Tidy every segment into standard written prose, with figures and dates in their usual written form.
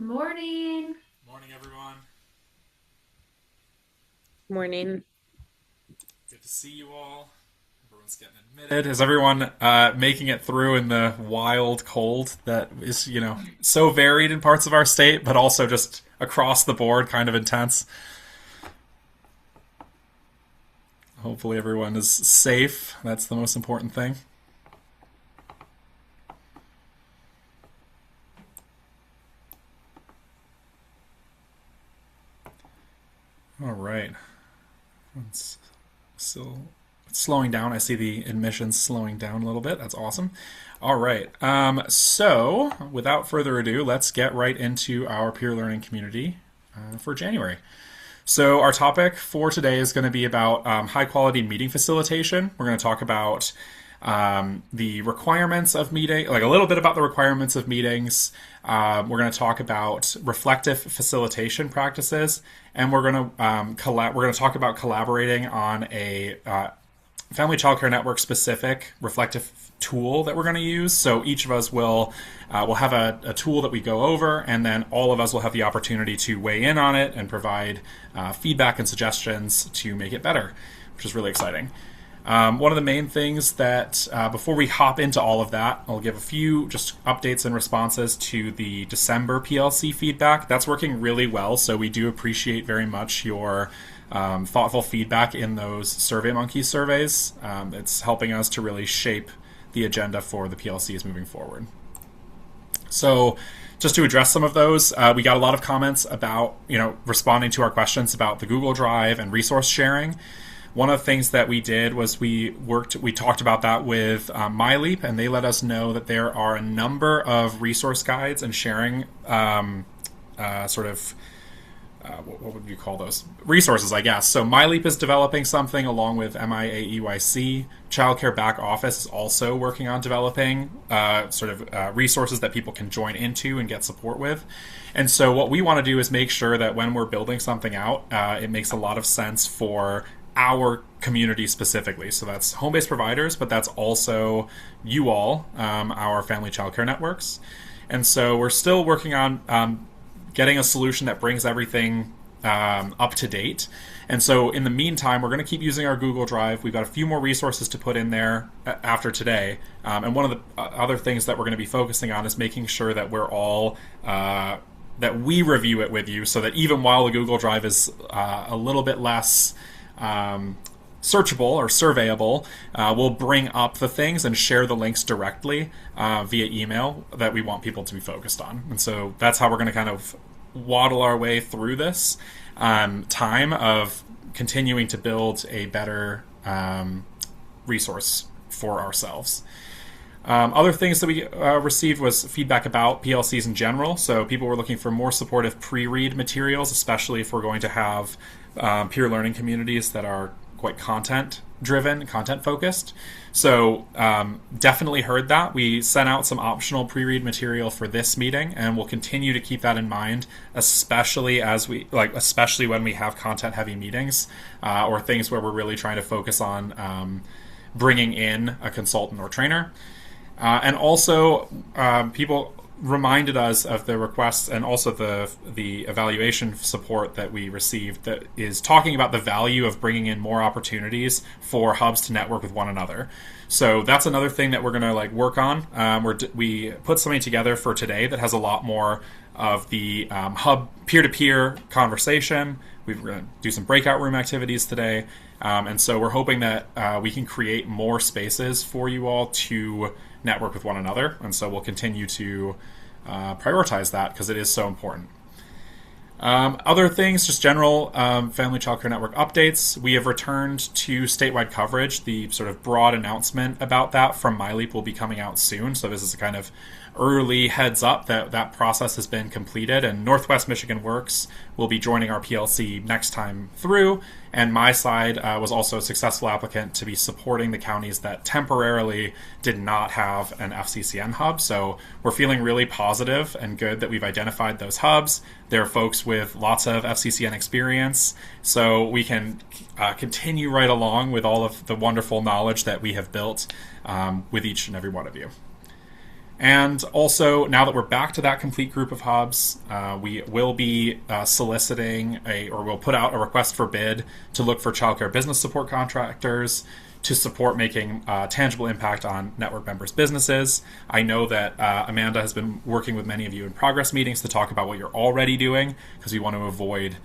Morning. Morning, everyone. Morning. Good to see you all. Everyone's getting admitted. Is everyone making it through in the wild cold that is, so varied in parts of our state, but also just across the board, kind of intense? Hopefully, everyone is safe. That's the most important thing. All right. It's still slowing down. I see the admissions slowing down a little bit. That's awesome. All right. So, without further ado, let's get right into our peer learning community for January. So, our topic for today is going to be about high quality meeting facilitation. We're going to talk about the requirements of meeting, like a little bit about the requirements of meetings. We're going to talk about reflective facilitation practices, and we're going to we're going to talk about collaborating on a family childcare network specific reflective tool that we're going to use. So each of us will have a tool that we go over, and then all of us will have the opportunity to weigh in on it and provide feedback and suggestions to make it better, which is really exciting. One of the main things that, before we hop into all of that, I'll give a few just updates and responses to the December PLC feedback. That's working really well, so we do appreciate very much your thoughtful feedback in those SurveyMonkey surveys. It's helping us to really shape the agenda for the PLCs moving forward. So, just to address some of those, we got a lot of comments about, responding to our questions about the Google Drive and resource sharing. One of the things that we did was we talked about that with MyLeap, and they let us know that there are a number of resource guides and sharing what would you call those? Resources, I guess. So MyLeap is developing something along with MIAEYC. Childcare Back Office is also working on developing resources that people can join into and get support with. And so what we want to do is make sure that when we're building something out, it makes a lot of sense for our community specifically. So that's home-based providers, but that's also you all, our family childcare networks. And so we're still working on getting a solution that brings everything up to date. And so in the meantime, we're going to keep using our Google Drive. We've got a few more resources to put in there after today. And one of the other things that we're going to be focusing on is making sure that we're all that we review it with you, so that even while the Google Drive is a little bit less searchable or surveyable, we'll bring up the things and share the links directly via email that we want people to be focused on. And so that's how we're going to kind of waddle our way through this time of continuing to build a better resource for ourselves. Other things that we received was feedback about PLCs in general. So people were looking for more supportive pre-read materials, especially if we're going to have peer learning communities that are quite content-driven, content-focused. So definitely heard that. We sent out some optional pre-read material for this meeting, and we'll continue to keep that in mind, especially when we have content-heavy meetings or things where we're really trying to focus on bringing in a consultant or trainer. And also, people reminded us of the requests and also the evaluation support that we received that is talking about the value of bringing in more opportunities for hubs to network with one another. So that's another thing that we're going to work on. We put something together for today that has a lot more of the hub peer-to-peer conversation. We're going to do some breakout room activities today. And so we're hoping that we can create more spaces for you all to network with one another. And so we'll continue to prioritize that because it is so important. Other things, just general Family Childcare Network updates. We have returned to statewide coverage. The sort of broad announcement about that from MyLeap will be coming out soon. So this is a kind of early heads up that that process has been completed, and Northwest Michigan Works will be joining our PLC next time through. And my side was also a successful applicant to be supporting the counties that temporarily did not have an FCCN hub. So we're feeling really positive and good that we've identified those hubs. There are folks with lots of FCCN experience, so we can continue right along with all of the wonderful knowledge that we have built with each and every one of you. And also, now that we're back to that complete group of hubs, we will be soliciting or we'll put out a request for bid to look for childcare business support contractors to support making tangible impact on network members' businesses. I know that Amanda has been working with many of you in progress meetings to talk about what you're already doing because we want to avoid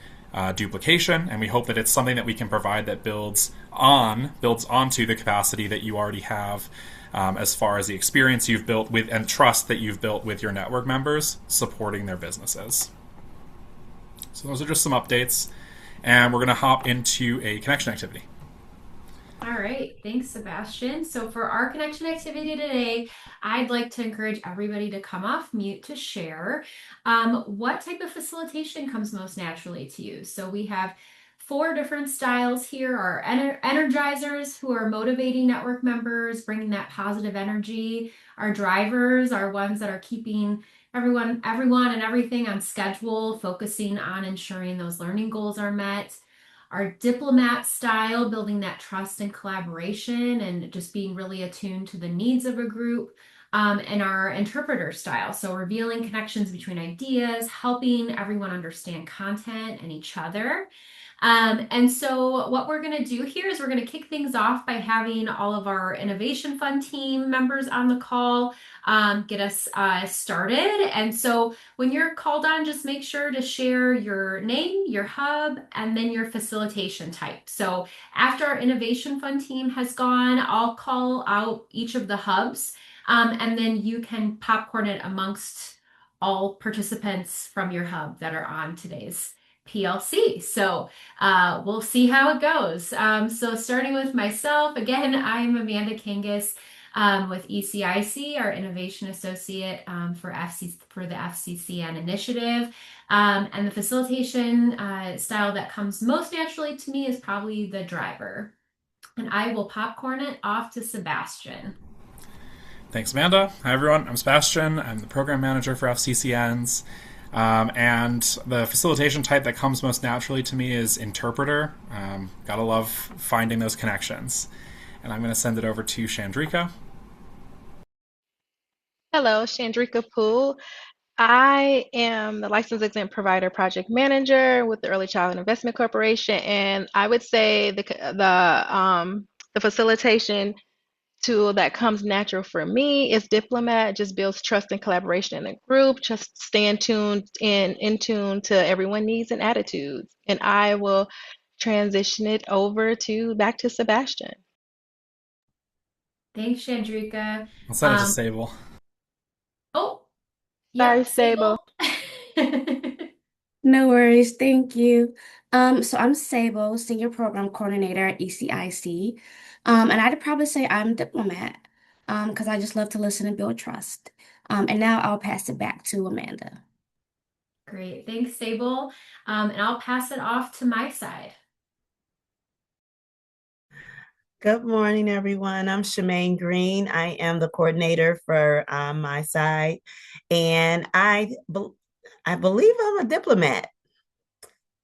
duplication, and we hope that it's something that we can provide that builds onto the capacity that you already have, as far as the experience you've built with and trust that you've built with your network members supporting their businesses. So those are just some updates, and we're going to hop into a connection activity. All right, thanks, Sebastian. So for our connection activity today, I'd like to encourage everybody to come off mute to share. What type of facilitation comes most naturally to you? So we have four different styles here. Our energizers, who are motivating network members, bringing that positive energy. Our drivers are ones that are keeping everyone and everything on schedule, focusing on ensuring those learning goals are met. Our diplomat style, building that trust and collaboration and just being really attuned to the needs of a group. And our interpreter style, so revealing connections between ideas, helping everyone understand content and each other. And so, what we're going to do here is we're going to kick things off by having all of our Innovation Fund team members on the call get us started. And so, when you're called on, just make sure to share your name, your hub, and then your facilitation type. So, after our Innovation Fund team has gone, I'll call out each of the hubs, and then you can popcorn it amongst all participants from your hub that are on today's PLC. So we'll see how it goes. So starting with myself, again, I'm Amanda Kangas with ECIC, our Innovation Associate for the FCCN initiative. And the facilitation style that comes most naturally to me is probably the driver. And I will popcorn it off to Sebastian. Thanks, Amanda. Hi, everyone. I'm Sebastian. I'm the program manager for FCCNs. And the facilitation type that comes most naturally to me is interpreter. Gotta love finding those connections. And I'm going to send it over to Chandrika. Hello, Chandrika Poole. I am the licensed exempt provider project manager with the Early Child Investment Corporation, and I would say the facilitation tool that comes natural for me is Diplomat. Just builds trust and collaboration in the group. Just staying tuned and in tune to everyone's needs and attitudes. And I will transition it over to back to Sebastian. Thanks, Chandrika. I'll send it to Um, Sable. oh, Sorry, yep, Sable. Sable. No worries, thank you. So I'm Sable, Senior Program Coordinator at ECIC. And I'd probably say I'm diplomat, because I just love to listen and build trust. And now I'll pass it back to Amanda. Great. Thanks, Sable. And I'll pass it off to my side. Good morning, everyone. I'm Shemaine Green. I am the coordinator for my side, and I believe I'm a diplomat.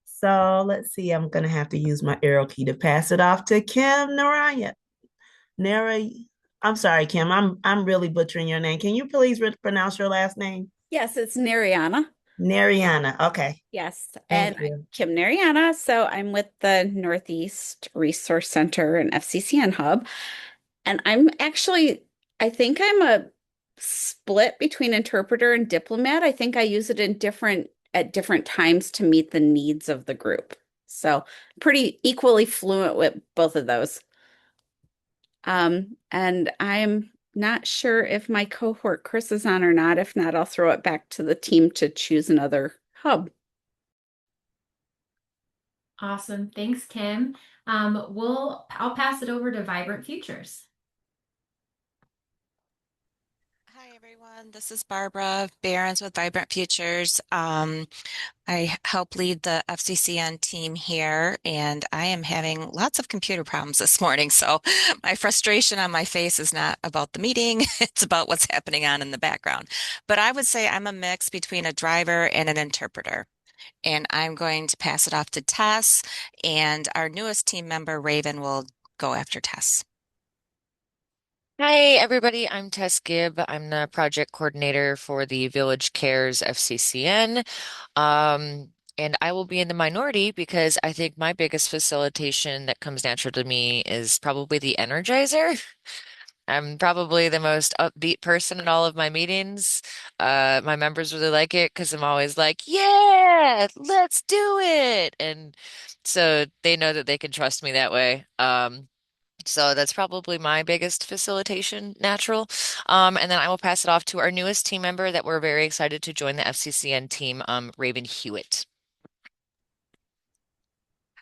So let's see. I'm gonna have to use my arrow key to pass it off to Kim Naraya. Nara, I'm sorry, Kim. I'm really butchering your name. Can you please pronounce your last name? Yes, it's Nariana. Nariana. Okay. Yes, Thank and I'm you. Kim Nariana. So I'm with the Northeast Resource Center and FCCN Hub. And I think I'm a split between interpreter and diplomat. I think I use it at different times to meet the needs of the group. So pretty equally fluent with both of those. And I'm not sure if my cohort Chris is on or not. If not, I'll throw it back to the team to choose another hub. Awesome. Thanks, Kim. I'll pass it over to Vibrant Futures. Hi, everyone. This is Barbara Behrens with Vibrant Futures. I help lead the FCCN team here, and I am having lots of computer problems this morning. So my frustration on my face is not about the meeting, it's about what's happening on in the background. But I would say I'm a mix between a driver and an interpreter. And I'm going to pass it off to Tess, and our newest team member, Raven, will go after Tess. Hi, everybody. I'm Tess Gibb. I'm the project coordinator for the Village Cares FCCN. And I will be in the minority because I think my biggest facilitation that comes natural to me is probably the Energizer. I'm probably the most upbeat person in all of my meetings. My members really like it because I'm always like, yeah, let's do it. And so they know that they can trust me that way. So that's probably my biggest facilitation natural. And then I will pass it off to our newest team member that we're very excited to join the FCCN team, Raven Hewitt.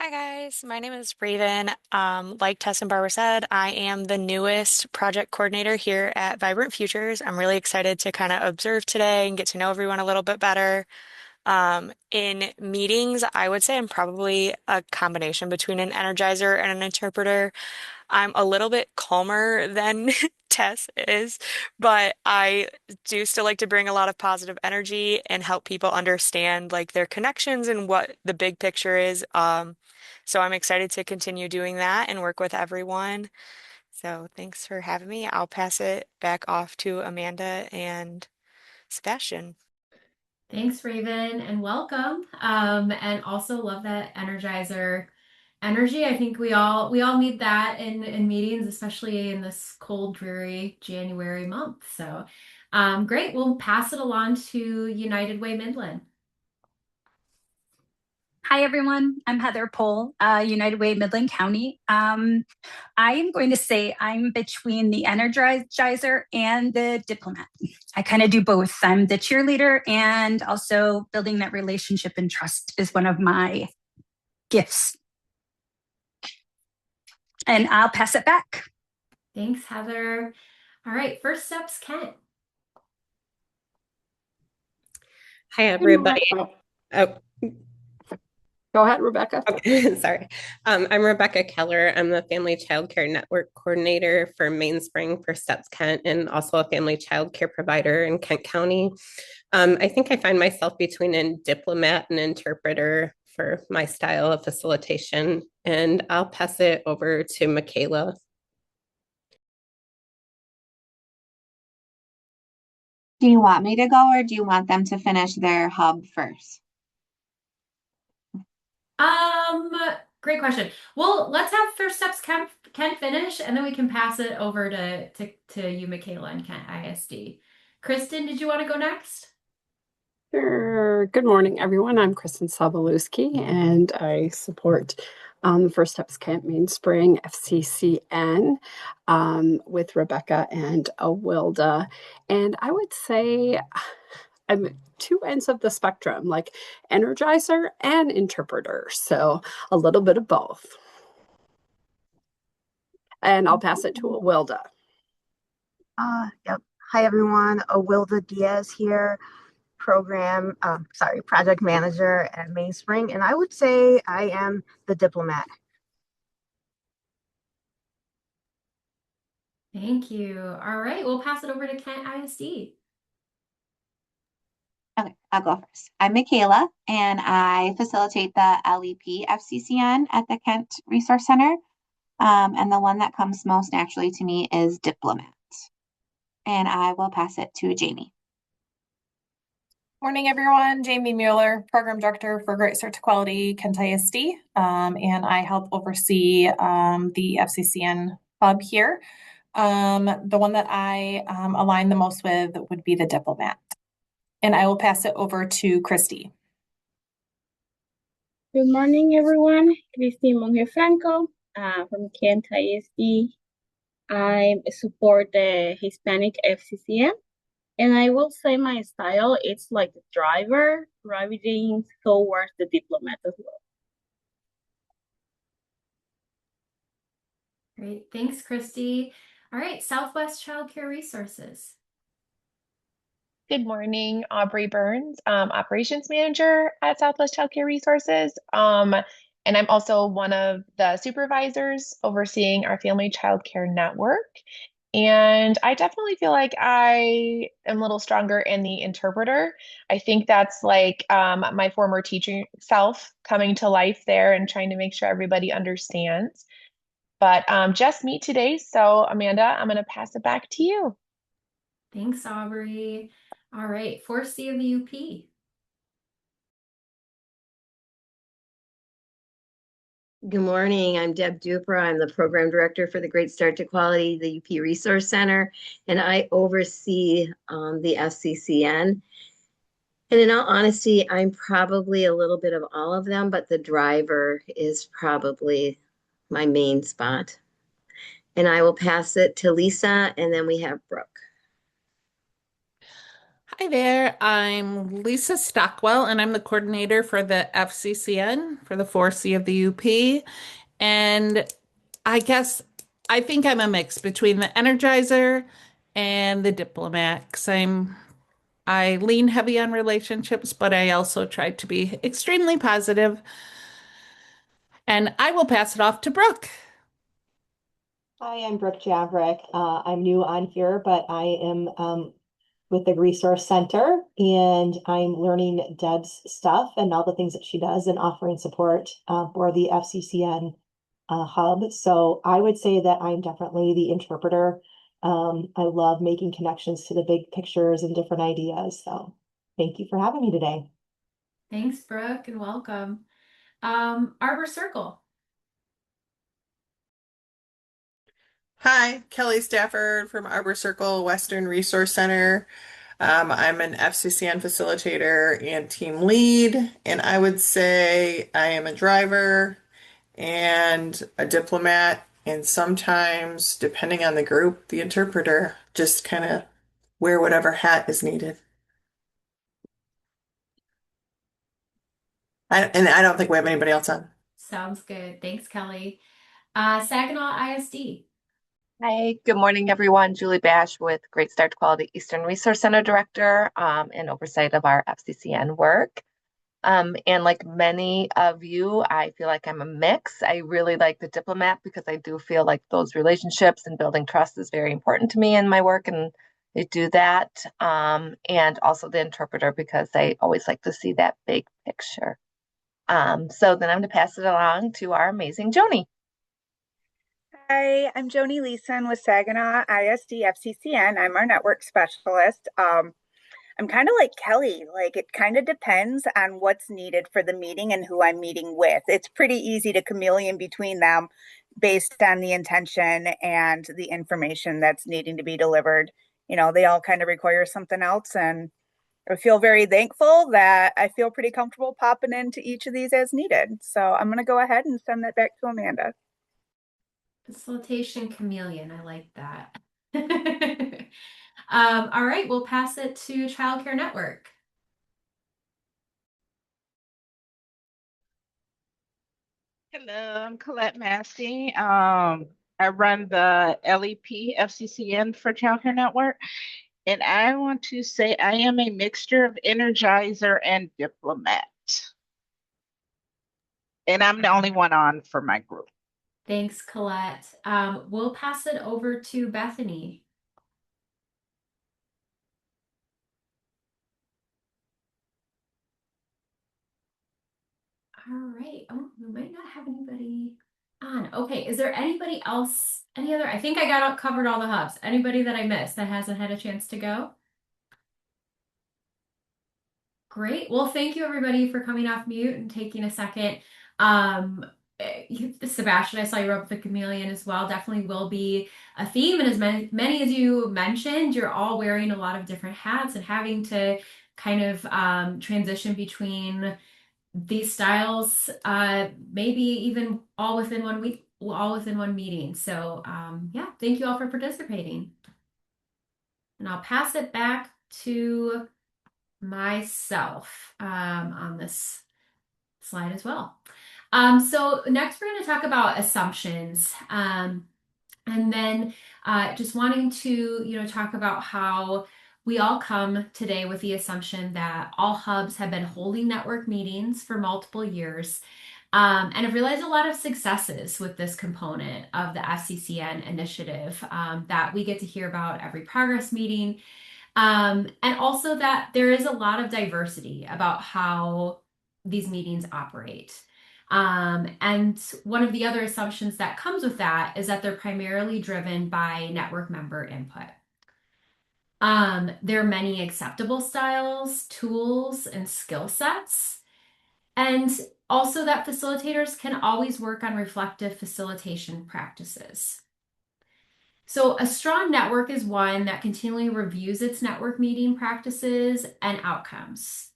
Hi guys, my name is Raven. Like Tess and Barbara said, I am the newest project coordinator here at Vibrant Futures. I'm really excited to kind of observe today and get to know everyone a little bit better. In meetings, I would say I'm probably a combination between an energizer and an interpreter. I'm a little bit calmer than Tess is, but I do still like to bring a lot of positive energy and help people understand like their connections and what the big picture is. So I'm excited to continue doing that and work with everyone. So thanks for having me. I'll pass it back off to Amanda and Sebastian. Thanks, Raven, and welcome. And also love that Energizer energy. I think we all need that in meetings, especially in this cold, dreary January month. So, great. We'll pass it along to United Way Midland. Hi, everyone. I'm Heather Pohl, United Way Midland County. I am going to say I'm between the energizer and the diplomat. I kind of do both. I'm the cheerleader, and also building that relationship and trust is one of my gifts. And I'll pass it back. Thanks, Heather. All right, first steps, Kent. Hi, everybody. Oh, Go ahead, Rebecca. okay. Sorry. I'm Rebecca Keller. I'm the Family Child Care Network Coordinator for Mainspring for Steps Kent and also a family child care provider in Kent County. I think I find myself between a diplomat and interpreter for my style of facilitation, and I'll pass it over to Michaela. Do you want me to go or do you want them to finish their hub first? Um, Great question. Well, let's have first steps Kent finish, and then we can pass it over to you, Michaela, and Kent ISD. Kristen, did you want to go next? Sure. Good morning, everyone. I'm Kristen Sobolewski, and I support First Steps Kent Mainspring FCCN with Rebecca and Awilda. And I would say I'm two ends of the spectrum, like energizer and interpreter. So a little bit of both. And I'll pass it to Awilda. Yep. Hi, everyone. Awilda Diaz here, project manager at Mainspring. And I would say I am the diplomat. Thank you. All right, we'll pass it over to Kent ISD. Okay, I'll go first. I'm Michaela, and I facilitate the LEP FCCN at the Kent Resource Center. And the one that comes most naturally to me is diplomat. And I will pass it to Jamie. Morning, everyone. Jamie Mueller, Program Director for Great Start to Quality, Kent ISD, and I help oversee the FCCN hub here. The one that I align the most with would be the diplomat. And I will pass it over to Christy. Good morning, everyone. Christy Monge Franco from Kent ISD. I support the Hispanic FCCN. And I will say my style, it's like the driver gravitating towards the diplomat as well. Great. Thanks, Christy. All right, Southwest Child Care Resources. Good morning, Aubrey Burns, Operations Manager at Southwest Childcare Resources. And I'm also one of the supervisors overseeing our Family Child Care Network. And I definitely feel like I am a little stronger in the interpreter. I think that's like my former teaching self coming to life there and trying to make sure everybody understands. But just me today. So Amanda, I'm going to pass it back to you. Thanks, Aubrey. All right, 4C of the UP. Good morning. I'm Deb Dupra. I'm the program director for the Great Start to Quality, the UP Resource Center, and I oversee the FCCN. And in all honesty, I'm probably a little bit of all of them, but the driver is probably my main spot. And I will pass it to Lisa, and then we have Brooke. Hi there, I'm Lisa Stockwell, and I'm the coordinator for the FCCN for the 4C of the UP. And I guess I think I'm a mix between the energizer and the diplomat, 'cause I lean heavy on relationships, but I also try to be extremely positive. And I will pass it off to Brooke. Hi, I'm Brooke Javrick. I'm new on here, but I am with the Resource Center, and I'm learning Deb's stuff and all the things that she does and offering support for the FCCN hub. So I would say that I'm definitely the interpreter. I love making connections to the big pictures and different ideas. So thank you for having me today. Thanks, Brooke, and welcome. Arbor Circle. Hi, Kelly Stafford from Arbor Circle Western Resource Center. I'm an FCCN facilitator and team lead, and I would say I am a driver and a diplomat, and sometimes, depending on the group, the interpreter, just kind of wear whatever hat is needed. And I don't think we have anybody else on. Sounds good. Thanks, Kelly. Saginaw ISD. Hi, good morning, everyone. Julie Bash with Great Start to Quality Eastern Resource Center Director and oversight of our FCCN work. And like many of you, I feel like I'm a mix. I really like the diplomat because I do feel like those relationships and building trust is very important to me in my work, and I do that. And also the interpreter because I always like to see that big picture. So then I'm going to pass it along to our amazing Joni. Hi, I'm Joni Leeson with Saginaw ISD FCCN. I'm our network specialist. I'm kind of like Kelly, like it kind of depends on what's needed for the meeting and who I'm meeting with. It's pretty easy to chameleon between them based on the intention and the information that's needing to be delivered. You know, they all kind of require something else, and I feel very thankful that I feel pretty comfortable popping into each of these as needed. So I'm going to go ahead and send that back to Amanda. Facilitation chameleon. I like that. All right, we'll pass it to Child Care Network. Hello, I'm Colette Massey. I run the LEP FCCN for Child Care Network, and I want to say I am a mixture of energizer and diplomat. And I'm the only one on for my group. Thanks, Colette. We'll pass it over to Bethany. All right. Oh, we might not have anybody on. Okay. Is there anybody else? Any other? I think I covered all the hubs. Anybody that I missed that hasn't had a chance to go? Great. Well, thank you everybody for coming off mute and taking a second. Sebastian, I saw you wrote up the chameleon as well. Definitely will be a theme. And as many as you mentioned, you're all wearing a lot of different hats and having to kind of transition between these styles, maybe even all within 1 week, all within one meeting. So yeah, thank you all for participating. And I'll pass it back to myself on this slide as well. So next we're going to talk about assumptions. And then just wanting to, talk about how we all come today with the assumption that all hubs have been holding network meetings for multiple years. And I've realized a lot of successes with this component of the FCCN initiative that we get to hear about every progress meeting. And also that there is a lot of diversity about how these meetings operate. And one of the other assumptions that comes with that is that they're primarily driven by network member input. There are many acceptable styles, tools, and skill sets. And also that facilitators can always work on reflective facilitation practices. So a strong network is one that continually reviews its network meeting practices and outcomes.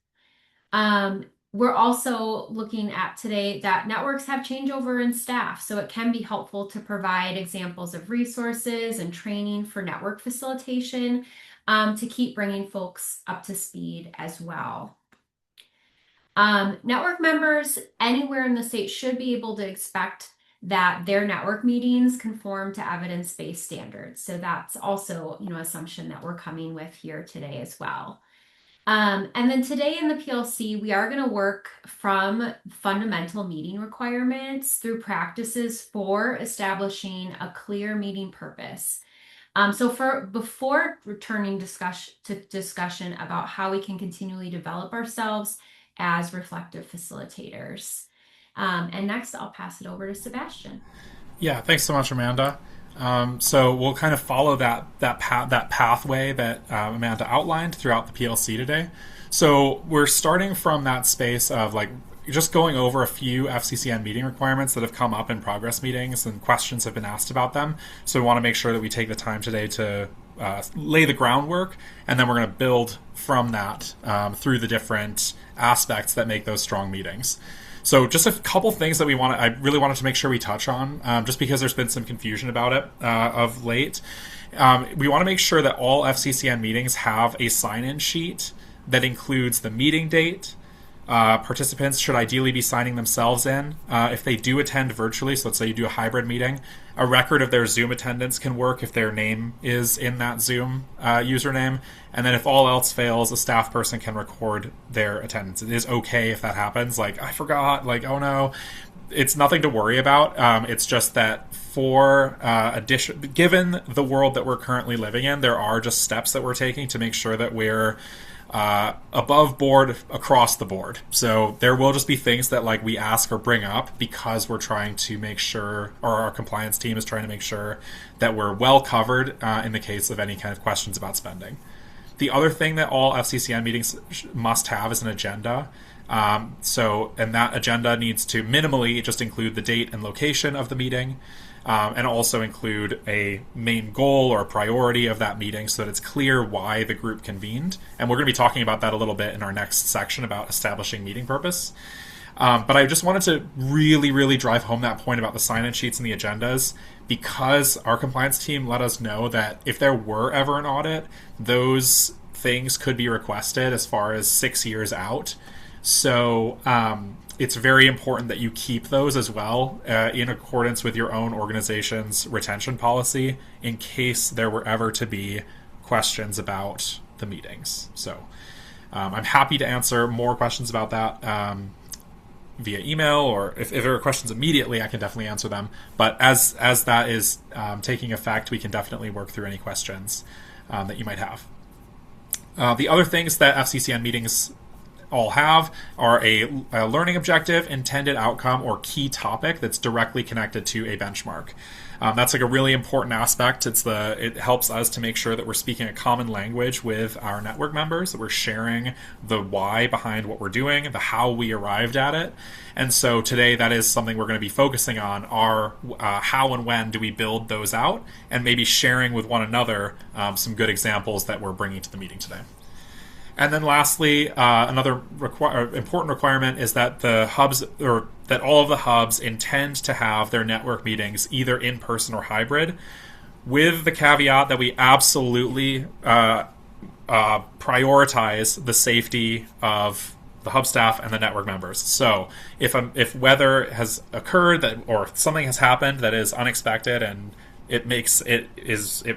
We're also looking at today that networks have changeover in staff, so it can be helpful to provide examples of resources and training for network facilitation to keep bringing folks up to speed as well. Network members anywhere in the state should be able to expect that their network meetings conform to evidence-based standards. So that's also, assumption that we're coming with here today as well. And then today in the PLC, we are going to work from fundamental meeting requirements through practices for establishing a clear meeting purpose. So before returning to discussion about how we can continually develop ourselves as reflective facilitators. And next, I'll pass it over to Sebastian. Yeah, thanks so much, Amanda. So we'll kind of follow that pathway that Amanda outlined throughout the PLC today. So we're starting from that space of just going over a few FCCN meeting requirements that have come up in progress meetings and questions have been asked about them. So we want to make sure that we take the time today to lay the groundwork, and then we're going to build from that through the different aspects that make those strong meetings. So just a couple things that I really wanted to make sure we touch on, just because there's been some confusion about it of late. We want to make sure that all FCCN meetings have a sign-in sheet that includes the meeting date. Participants should ideally be signing themselves in. If they do attend virtually, so let's say you do a hybrid meeting, a record of their Zoom attendance can work if their name is in that Zoom username. And then if all else fails, a staff person can record their attendance. It is okay if that happens. I forgot, oh no. It's nothing to worry about. It's just that given the world that we're currently living in, there are just steps that we're taking to make sure that we're above board across the board. So there will just be things that we ask or bring up because we're trying to make sure, or our compliance team is trying to make sure that we're well covered in the case of any kind of questions about spending. The other thing that all FCCN meetings must have is an agenda. And that agenda needs to minimally just include the date and location of the meeting. And also include a main goal or a priority of that meeting so that it's clear why the group convened. And we're going to be talking about that a little bit in our next section about establishing meeting purpose. But I just wanted to really, really drive home that point about the sign-in sheets and the agendas, because our compliance team let us know that if there were ever an audit, those things could be requested as far as 6 years out. So it's very important that you keep those as well in accordance with your own organization's retention policy in case there were ever to be questions about the meetings. So I'm happy to answer more questions about that via email, or if there are questions immediately, I can definitely answer them. But as that is taking effect, we can definitely work through any questions that you might have. The other things that FCCN meetings all have are a learning objective, intended outcome, or key topic that's directly connected to a benchmark. That's a really important aspect. It helps us to make sure that we're speaking a common language with our network members, that we're sharing the why behind what we're doing, the how we arrived at it. And so today that is something we're going to be focusing on, are how and when do we build those out, and maybe sharing with one another some good examples that we're bringing to the meeting today. And then lastly, another important requirement is that that all of the hubs intend to have their network meetings either in person or hybrid, with the caveat that we absolutely prioritize the safety of the hub staff and the network members. So if weather has occurred or something has happened that is unexpected and it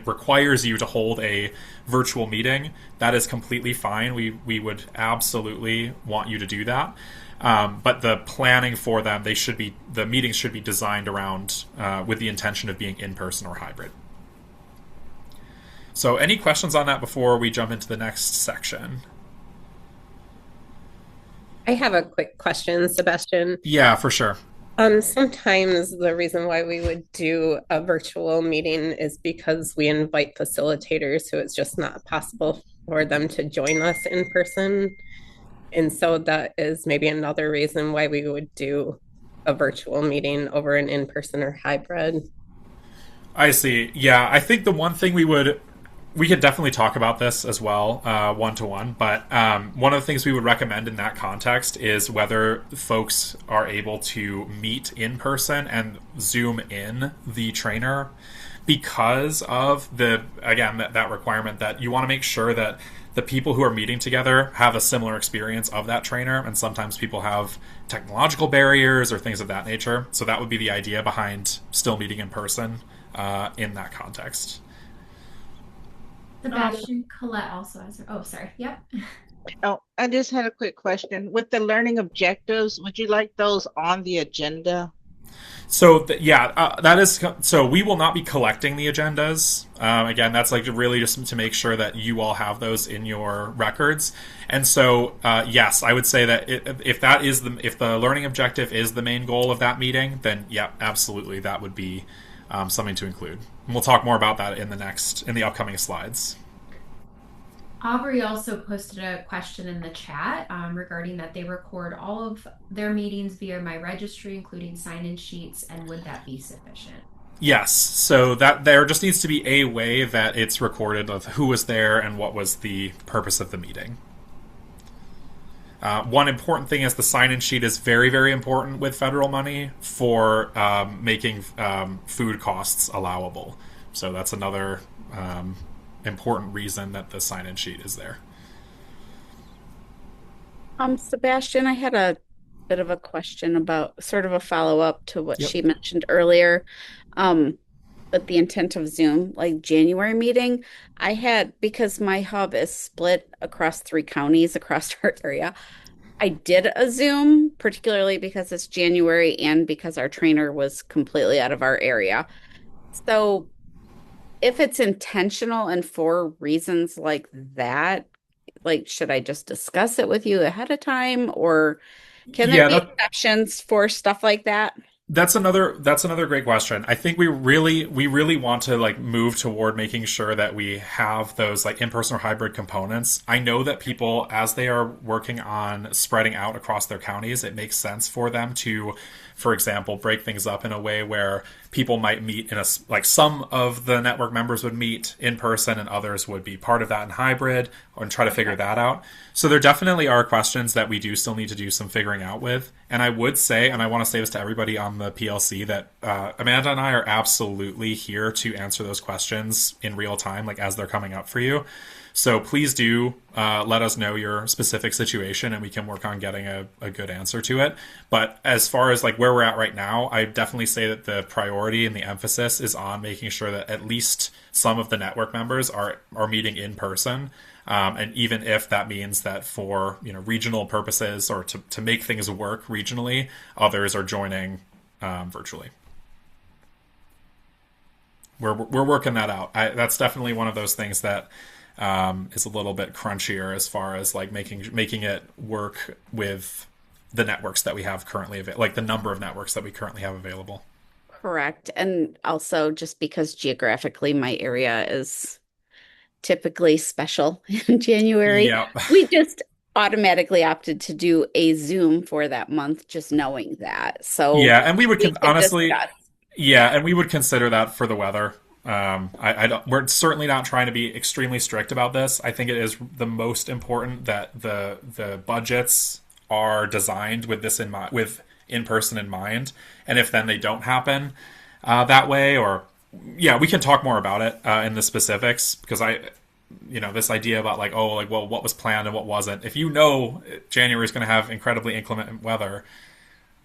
requires you to hold a virtual meeting, that is completely fine. We would absolutely want you to do that. But the planning for them, the meetings should be designed around with the intention of being in person or hybrid. So any questions on that before we jump into the next section? I have a quick question, Sebastian. Yeah, for sure. Sometimes the reason why we would do a virtual meeting is because we invite facilitators who it's just not possible for them to join us in person. And so that is maybe another reason why we would do a virtual meeting over an in-person or hybrid. I see. Yeah, I think the one thing we could definitely talk about this as well, one to one. But one of the things we would recommend in that context is whether folks are able to meet in person and zoom in the trainer, because of the again that requirement that you want to make sure that the people who are meeting together have a similar experience of that trainer, and sometimes people have technological barriers or things of that nature. So that would be the idea behind still meeting in person in that context. Sebastian, Colette also has her. Oh, sorry. Yep. Oh, I just had a quick question. With the learning objectives, would you like those on the agenda? So that is so we will not be collecting the agendas. Again, that's like really just to make sure that you all have those in your records. And so yes, I would say that if that is if the learning objective is the main goal of that meeting, then yeah, absolutely that would be something to include. And we'll talk more about that in the upcoming slides. Aubrey also posted a question in the chat regarding that they record all of their meetings via my registry, including sign-in sheets, and would that be sufficient? Yes, so that there just needs to be a way that it's recorded of who was there and what was the purpose of the meeting. One important thing is the sign-in sheet is very, very important with federal money for making food costs allowable. So that's another important reason that the sign-in sheet is there. Sebastian, I had a bit of a question about sort of a follow-up to what she mentioned earlier. With the intent of Zoom, like January meeting, I had, because my hub is split across 3 counties across our area, I did a Zoom, particularly because it's January and because our trainer was completely out of our area. So if it's intentional and for reasons like that, like, should I just discuss it with you ahead of time, or can there be exceptions for stuff like that? That's another great question. I think we really want to like move toward making sure that we have those like in-person or hybrid components. I know that people, as they are working on spreading out across their counties, it makes sense for them to, for example, break things up in a way where people might meet in a, like some of the network members would meet in person and others would be part of that in hybrid, and try to figure that out. So there definitely are questions that we do still need to do some figuring out with. And I would say, and I want to say this to everybody on the PLC, that Amanda and I are absolutely here to answer those questions in real time, like as they're coming up for you. So please do let us know your specific situation and we can work on getting a good answer to it. But as far as like where we're at right now, I definitely say that the priority and the emphasis is on making sure that at least some of the network members are meeting in person. And even if that means that for regional purposes or to make things work regionally, others are joining virtually. We're working that out. That's definitely one of those things that is a little bit crunchier as far as like making it work with the networks that we have currently like the number of networks that we currently have available. Correct. And also just because geographically my area is typically special in January, we just automatically opted to do a Zoom for that month, just knowing that. So yeah, and we would honestly, and we would consider that for the weather. We're certainly not trying to be extremely strict about this. I think it is the most important that the budgets are designed with this in mind, with in person in mind. And if then they don't happen that way, or we can talk more about it in the specifics, because this idea about like, oh, like, well, what was planned and what wasn't. If January is going to have incredibly inclement weather,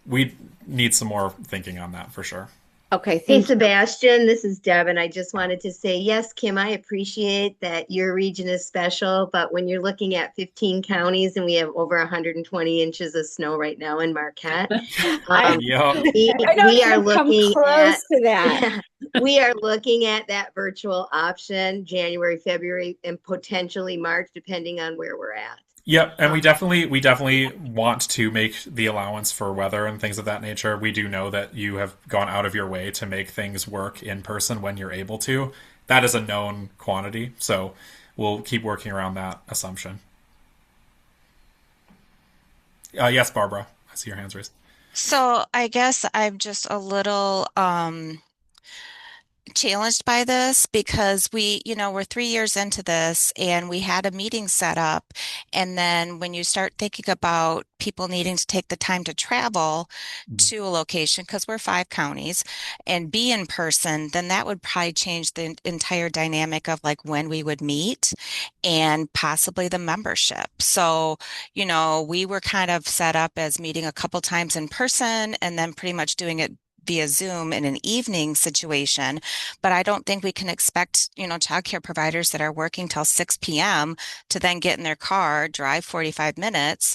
we need some more thinking on that for sure. Okay. Hey, Sebastian, this is Deb, and I just wanted to say, yes, Kim, I appreciate that your region is special, but when you're looking at 15 counties and we have over 120 inches of snow right now in Marquette, we are looking close to that. We are looking at that virtual option January, February, and potentially March, depending on where we're at. Yep, and we definitely want to make the allowance for weather and things of that nature. We do know that you have gone out of your way to make things work in person when you're able to. That is a known quantity, so we'll keep working around that assumption. Yes, Barbara, I see your hands raised. So I guess I'm just a little challenged by this because we're 3 years into this and we had a meeting set up. And then when you start thinking about people needing to take the time to travel to a location, because we're 5 counties, and be in person, then that would probably change the entire dynamic of like when we would meet and possibly the membership. So, we were kind of set up as meeting a couple times in person and then pretty much doing it via Zoom in an evening situation. But I don't think we can expect, childcare providers that are working till 6 p.m. to then get in their car, drive 45 minutes,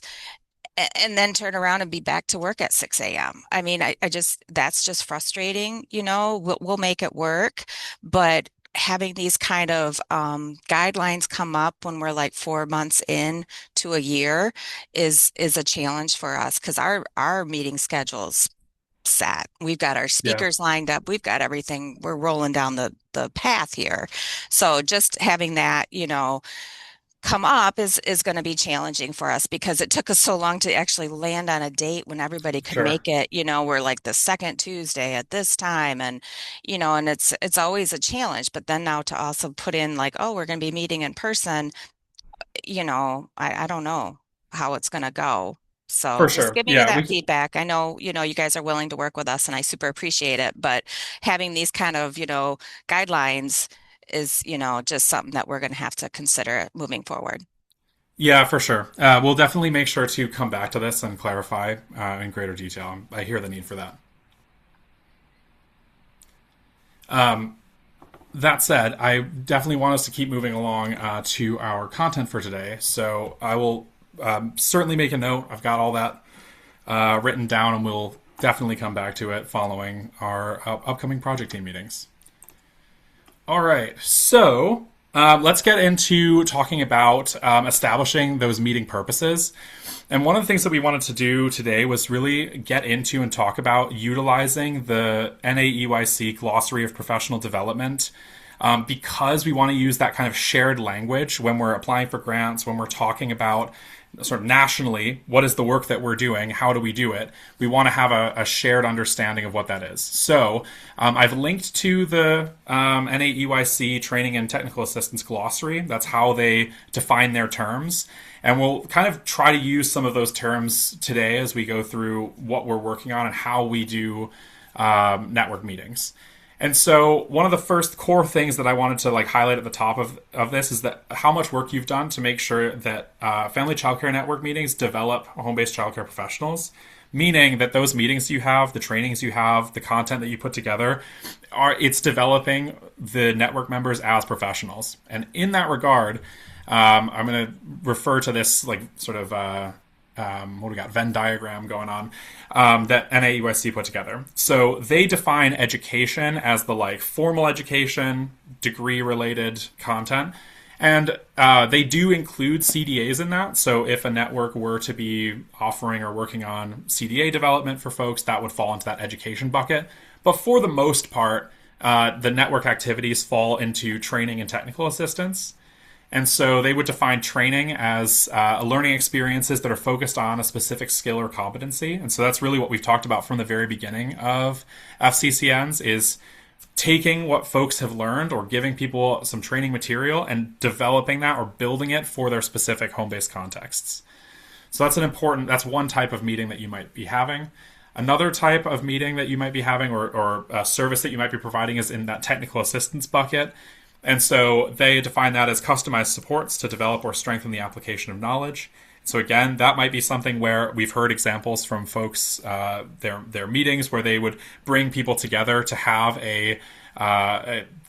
and then turn around and be back to work at 6 a.m. I mean, I just, that's just frustrating. We'll make it work, but having these kind of guidelines come up when we're like 4 months in to a year is a challenge for us because our meeting schedules set. We've got our Yeah, speakers lined up. We've got everything. We're rolling down the path here. So just having that, come up is going to be challenging for us because it took us so long to actually land on a date when everybody could sure. make it. We're like the second Tuesday at this time, and and it's always a challenge. But then now to also put in like, oh, we're going to be meeting in person, I don't know how it's going to go. So For just sure. giving you Yeah, that feedback. I know, you guys are willing to work with us and I super appreciate it, but having these kind of, guidelines is, just something that we're going to have to consider moving forward. yeah, for sure. We'll definitely make sure to come back to this and clarify in greater detail. I hear the need for that. That said, I definitely want us to keep moving along to our content for today. So I will certainly make a note. I've got all that written down, and we'll definitely come back to it following our upcoming project team meetings. All right, so let's get into talking about establishing those meeting purposes. And one of the things that we wanted to do today was really get into and talk about utilizing the NAEYC Glossary of Professional Development because we want to use that kind of shared language when we're applying for grants, when we're talking about sort of nationally, what is the work that we're doing? How do we do it? We want to have a shared understanding of what that is. So I've linked to the NAEYC Training and Technical Assistance Glossary. That's how they define their terms. And we'll kind of try to use some of those terms today as we go through what we're working on and how we do network meetings. And so one of the first core things that I wanted to like highlight at the top of this is that how much work you've done to make sure that family childcare network meetings develop home-based childcare professionals, meaning that those meetings you have, the trainings you have, the content that you put together, it's developing the network members as professionals. And in that regard, I'm going to refer to this like sort of what do we got? Venn diagram going on that NAEYC put together. So they define education as the like formal education, degree related content. And they do include CDAs in that. So if a network were to be offering or working on CDA development for folks, that would fall into that education bucket. But for the most part, the network activities fall into training and technical assistance. And so they would define training as learning experiences that are focused on a specific skill or competency. And so that's really what we've talked about from the very beginning of FCCNs is taking what folks have learned or giving people some training material and developing that or building it for their specific home-based contexts. So that's one type of meeting that you might be having. Another type of meeting that you might be having or a service that you might be providing is in that technical assistance bucket. And so they define that as customized supports to develop or strengthen the application of knowledge. So again, that might be something where we've heard examples from folks, their meetings where they would bring people together to have a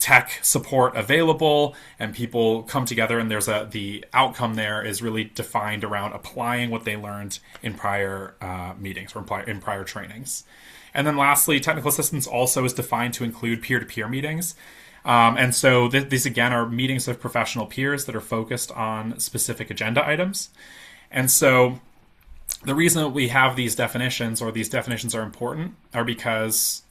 tech support available, and people come together, and the outcome there is really defined around applying what they learned in prior meetings or in prior trainings. And then lastly, technical assistance also is defined to include peer-to-peer meetings. And so these, again, are meetings of professional peers that are focused on specific agenda items. And so the reason that we have these definitions, or these definitions are important, are because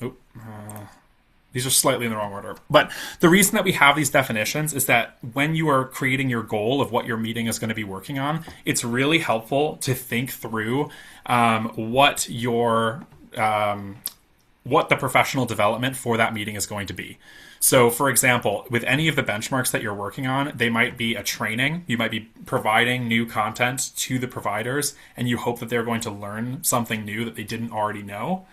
these are slightly in the wrong order. But the reason that we have these definitions is that when you are creating your goal of what your meeting is going to be working on, it's really helpful to think through what the professional development for that meeting is going to be. So, for example, with any of the benchmarks that you're working on, they might be a training. You might be providing new content to the providers, and you hope that they're going to learn something new that they didn't already know.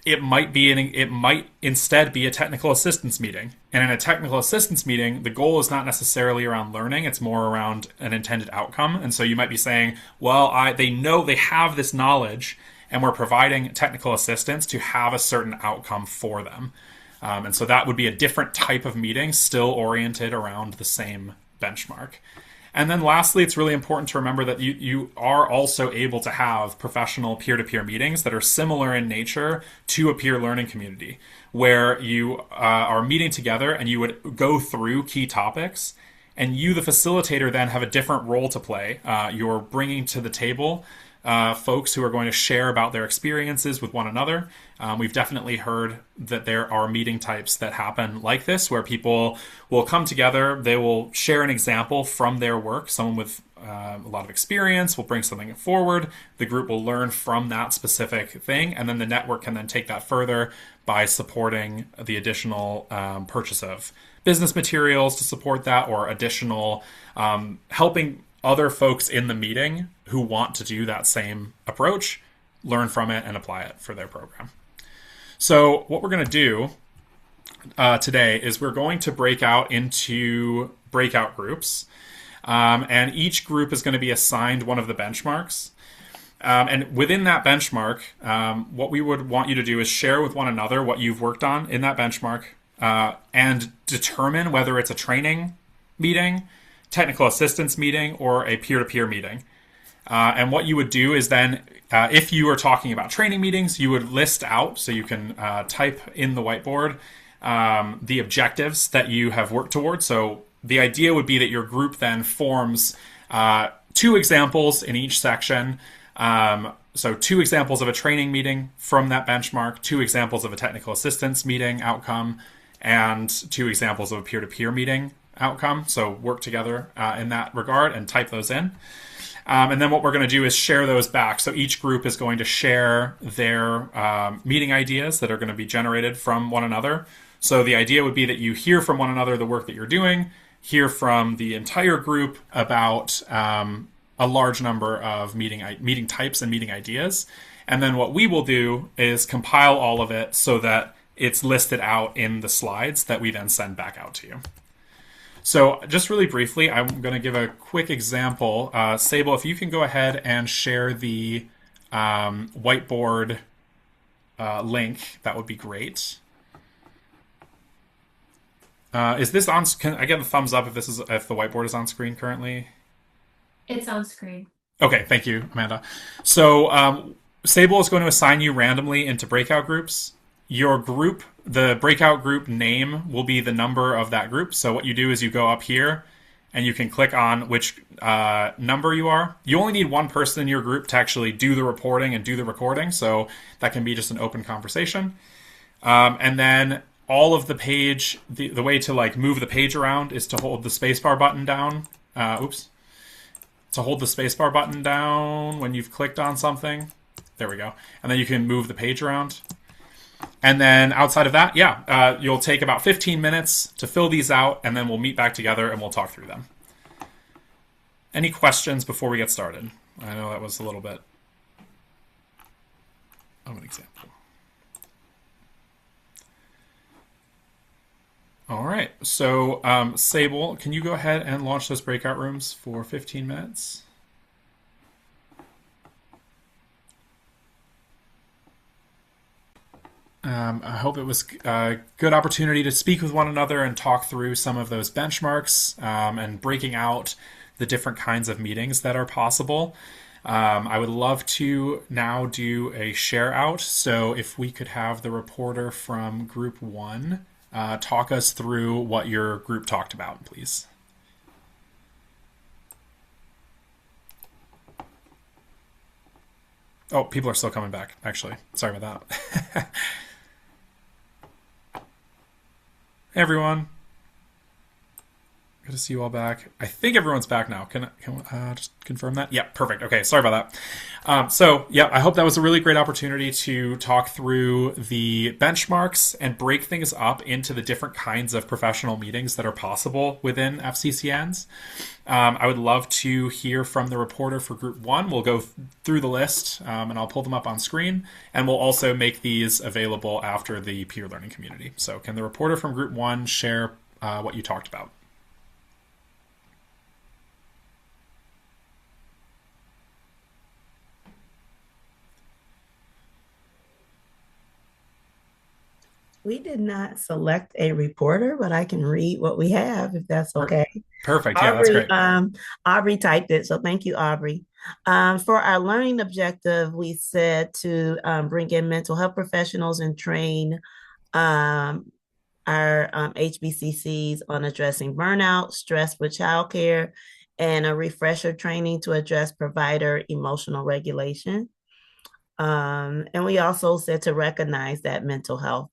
It might instead be a technical assistance meeting. And in a technical assistance meeting, the goal is not necessarily around learning, it's more around an intended outcome. And so you might be saying, well, they know they have this knowledge, and we're providing technical assistance to have a certain outcome for them. And so that would be a different type of meeting, still oriented around the same benchmark. And then lastly, it's really important to remember that you are also able to have professional peer-to-peer meetings that are similar in nature to a peer learning community, where you are meeting together and you would go through key topics, and you, the facilitator, then have a different role to play. You're bringing to the table folks who are going to share about their experiences with one another. We've definitely heard that there are meeting types that happen like this, where people will come together, they will share an example from their work. Someone with a lot of experience will bring something forward. The group will learn from that specific thing, and then the network can then take that further by supporting the additional purchase of business materials to support that, or additional helping other folks in the meeting who want to do that same approach learn from it and apply it for their program. So what we're going to do today is we're going to break out into breakout groups, and each group is going to be assigned one of the benchmarks. And within that benchmark, what we would want you to do is share with one another what you've worked on in that benchmark, and determine whether it's a training meeting, technical assistance meeting, or a peer-to-peer meeting. And what you would do is then, if you are talking about training meetings, you would list out, so you can type in the whiteboard, the objectives that you have worked towards. So the idea would be that your group then forms 2 examples in each section. So 2 examples of a training meeting from that benchmark, 2 examples of a technical assistance meeting outcome, and 2 examples of a peer-to-peer meeting outcome. So work together in that regard and type those in. And then what we're going to do is share those back. So each group is going to share their meeting ideas that are going to be generated from one another. So the idea would be that you hear from one another the work that you're doing, hear from the entire group about a large number of meeting types and meeting ideas. And then what we will do is compile all of it so that it's listed out in the slides that we then send back out to you. So just really briefly, I'm going to give a quick example. Sable, if you can go ahead and share the whiteboard link, that would be great. Is this on? Can I get a thumbs up if the whiteboard is on screen currently? It's on screen. Okay, thank you, Amanda. So Sable is going to assign you randomly into breakout groups. Your group, the breakout group name will be the number of that group. So what you do is you go up here and you can click on which number you are. You only need one person in your group to actually do the reporting and do the recording. So that can be just an open conversation. And then all of the page, the way to like move the page around is to hold the spacebar button down. To hold the spacebar button down when you've clicked on something. There we go. And then you can move the page around. And then outside of that, you'll take about 15 minutes to fill these out, and then we'll meet back together and we'll talk through them. Any questions before we get started? I know that was a little bit of an example. All right, so Sable, can you go ahead and launch those breakout rooms for 15 minutes? I hope it was a good opportunity to speak with one another and talk through some of those benchmarks and breaking out the different kinds of meetings that are possible. I would love to now do a share out. So if we could have the reporter from group 1 talk us through what your group talked about, please. Oh, people are still coming back, actually. Sorry about that. Hey, everyone. Good to see you all back. I think everyone's back now. Can just confirm that? Yeah, perfect. Okay, sorry about that. I hope that was a really great opportunity to talk through the benchmarks and break things up into the different kinds of professional meetings that are possible within FCCNs. I would love to hear from the reporter for Group 1. We'll go through the list, and I'll pull them up on screen, and we'll also make these available after the peer learning community. So can the reporter from Group 1 share what you talked about? We did not select a reporter, but I can read what we have if that's okay. Perfect. Yeah, that's great. Aubrey typed it, so thank you, Aubrey. For our learning objective, we said to bring in mental health professionals and train our HBCCs on addressing burnout, stress with childcare, and a refresher training to address provider emotional regulation. And we also said to recognize that mental health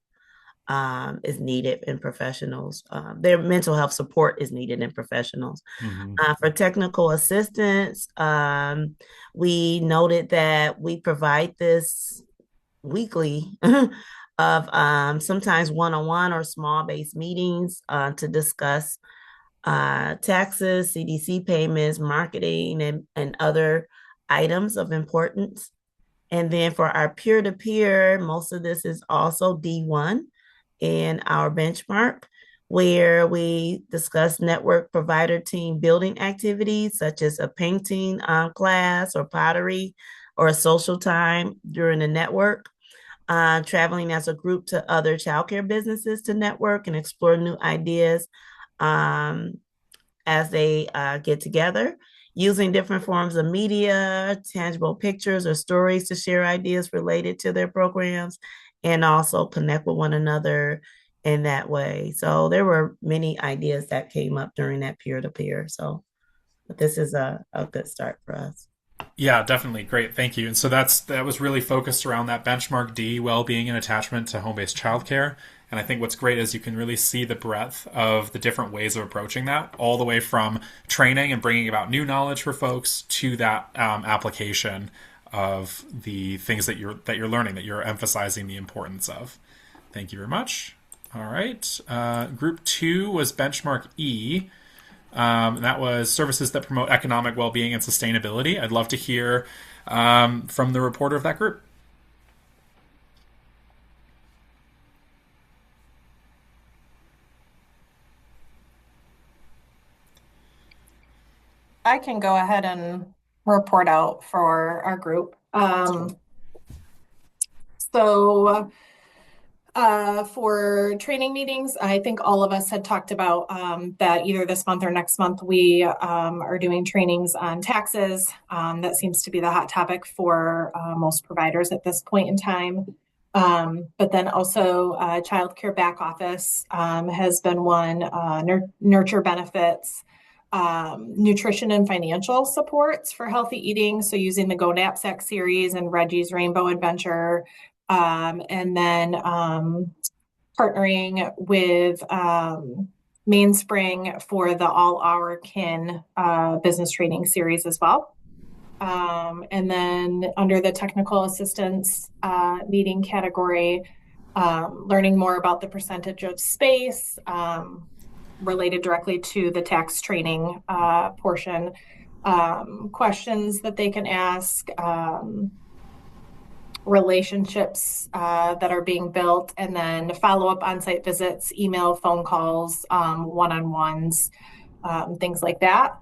is needed in professionals. Their mental health support is needed in professionals. For technical assistance, we noted that we provide this weekly of sometimes one-on-one or small-based meetings to discuss taxes, CDC payments, marketing, and other items of importance. And then for our peer-to-peer, most of this is also D1 in our benchmark, where we discuss network provider team building activities such as a painting class or pottery or a social time during the network, traveling as a group to other childcare businesses to network and explore new ideas as they get together, using different forms of media, tangible pictures or stories to share ideas related to their programs, and also connect with one another in that way. So there were many ideas that came up during that peer-to-peer. So but this is a good start for us. Yeah, definitely. Great. Thank you. And so that was really focused around that benchmark D, well-being and attachment to home-based childcare. And I think what's great is you can really see the breadth of the different ways of approaching that, all the way from training and bringing about new knowledge for folks to that application of the things that you're learning, that you're emphasizing the importance of. Thank you very much. All right. Group 2 was benchmark E. That was services that promote economic well-being and sustainability. I'd love to hear from the reporter of that group. I can go ahead and report out for our group. For training meetings, I think all of us had talked about that either this month or next month we are doing trainings on taxes. That seems to be the hot topic for most providers at this point in time. But then also childcare back office has been one, nurture benefits, nutrition and financial supports for healthy eating. So using the Go Knapsack series and Reggie's Rainbow Adventure. And then partnering with Mainspring for the All Our Kin business training series as well. And then under the technical assistance meeting category, learning more about the percentage of space related directly to the tax training portion, questions that they can ask, relationships that are being built, and then follow-up on-site visits, email, phone calls, one-on-ones, things like that.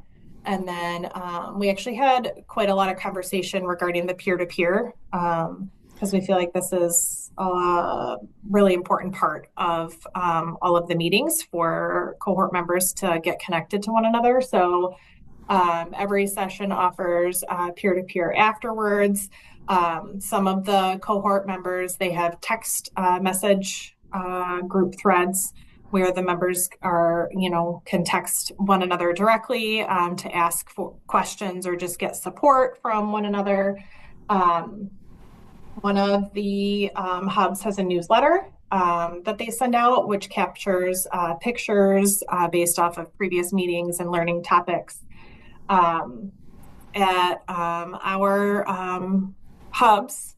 And then we actually had quite a lot of conversation regarding the peer-to-peer because we feel like this is a really important part of all of the meetings for cohort members to get connected to one another. So every session offers peer-to-peer afterwards. Some of the cohort members, they have text message group threads where the members can text one another directly to ask for questions or just get support from one another. One of the hubs has a newsletter that they send out, which captures pictures based off of previous meetings and learning topics. At our hubs,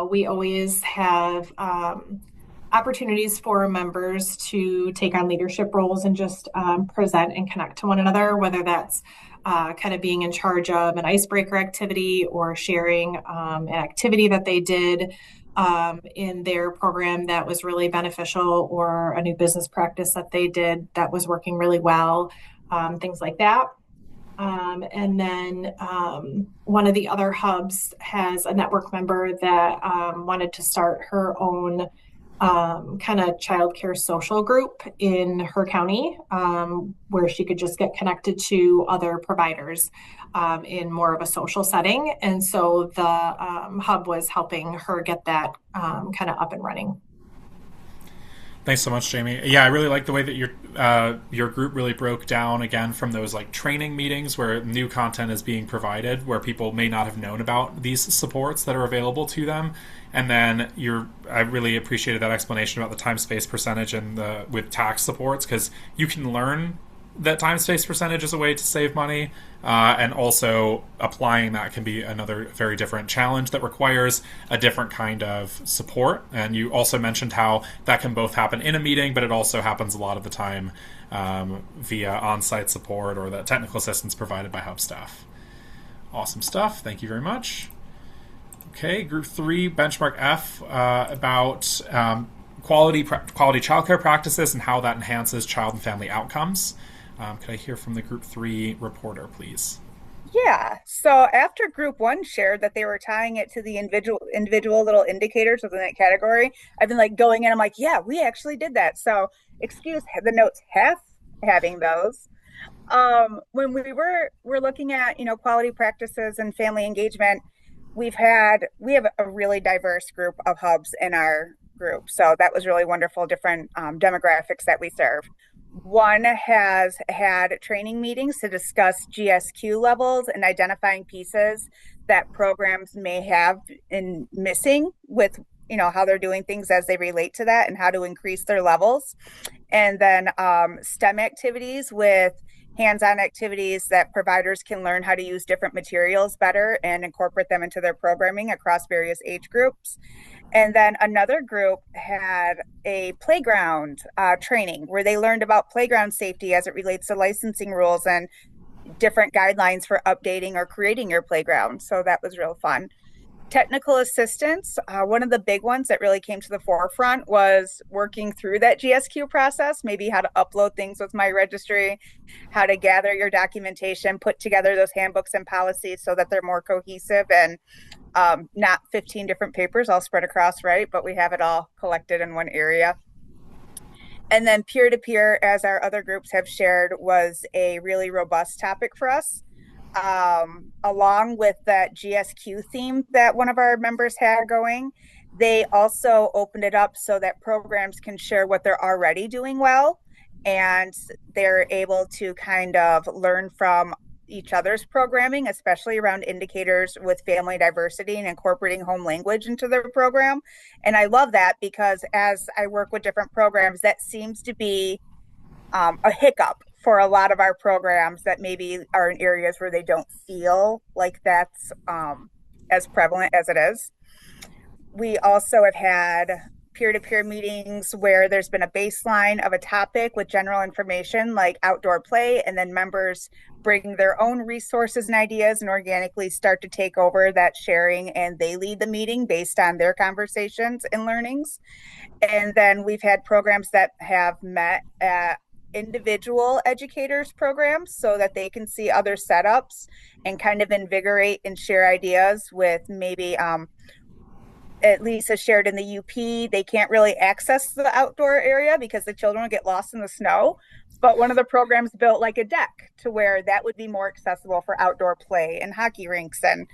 we always have opportunities for members to take on leadership roles and just present and connect to one another, whether that's kind of being in charge of an icebreaker activity or sharing an activity that they did in their program that was really beneficial, or a new business practice that they did that was working really well, things like that. And then one of the other hubs has a network member that wanted to start her own kind of childcare social group in her county, where she could just get connected to other providers in more of a social setting. And so the hub was helping her get that kind of up and running. Thanks so much, Jamie. Yeah, I really like the way that your group really broke down again from those like training meetings where new content is being provided, where people may not have known about these supports that are available to them. And then I really appreciated that explanation about the time space percentage and with tax supports, because you can learn that time space percentage is a way to save money, and also applying that can be another very different challenge that requires a different kind of support. And you also mentioned how that can both happen in a meeting, but it also happens a lot of the time via on-site support or the technical assistance provided by hub staff. Awesome stuff. Thank you very much. Okay, group 3, benchmark F, about quality childcare practices and how that enhances child and family outcomes. Could I hear from the group 3 reporter, please? Yeah. So after group 1 shared that they were tying it to the individual little indicators within that category, I've been like going in, I'm like, yeah, we actually did that. So excuse the notes half having those. When we're looking at, quality practices and family engagement, we have a really diverse group of hubs in our group. So that was really wonderful, different demographics that we serve. One has had training meetings to discuss GSQ levels and identifying pieces that programs may have in missing with, how they're doing things as they relate to that and how to increase their levels. And then STEM activities with hands-on activities that providers can learn how to use different materials better and incorporate them into their programming across various age groups. And then another group had a playground training where they learned about playground safety as it relates to licensing rules and different guidelines for updating or creating your playground. So that was real fun. Technical assistance, one of the big ones that really came to the forefront was working through that GSQ process, maybe how to upload things with my registry, how to gather your documentation, put together those handbooks and policies so that they're more cohesive and not 15 different papers all spread across, right? But we have it all collected in one area. And then peer-to-peer, as our other groups have shared, was a really robust topic for us. Along with that GSQ theme that one of our members had going, they also opened it up so that programs can share what they're already doing well, and they're able to kind of learn from each other's programming, especially around indicators with family diversity and incorporating home language into their program. And I love that because as I work with different programs, that seems to be a hiccup for a lot of our programs that maybe are in areas where they don't feel like that's as prevalent as it is. We also have had peer-to-peer meetings where there's been a baseline of a topic with general information like outdoor play, and then members bring their own resources and ideas and organically start to take over that sharing, and they lead the meeting based on their conversations and learnings. And then we've had programs that have met at individual educators programs so that they can see other setups and kind of invigorate and share ideas with maybe at least as shared in the UP, they can't really access the outdoor area because the children will get lost in the snow. But one of the programs built like a deck to where that would be more accessible for outdoor play and hockey rinks. And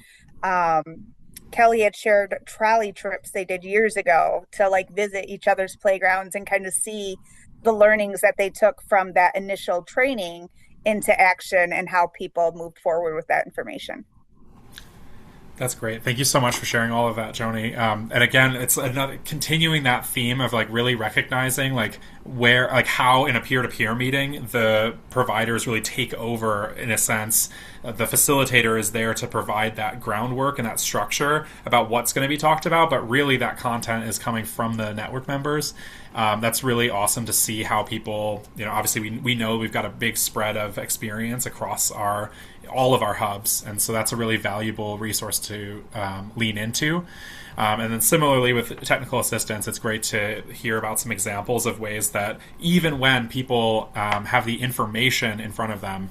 Kelly had shared trolley trips they did years ago to like visit each other's playgrounds and kind of see the learnings that they took from that initial training into action and how people moved forward with that information. That's great. Thank you so much for sharing all of that, Joni. And again, it's another continuing that theme of like really recognizing like where, like how in a peer-to-peer meeting the providers really take over in a sense. The facilitator is there to provide that groundwork and that structure about what's going to be talked about, but really that content is coming from the network members. That's really awesome to see how people, obviously we know we've got a big spread of experience across all of our hubs, and so that's a really valuable resource to lean into. And then similarly with technical assistance, it's great to hear about some examples of ways that even when people have the information in front of them,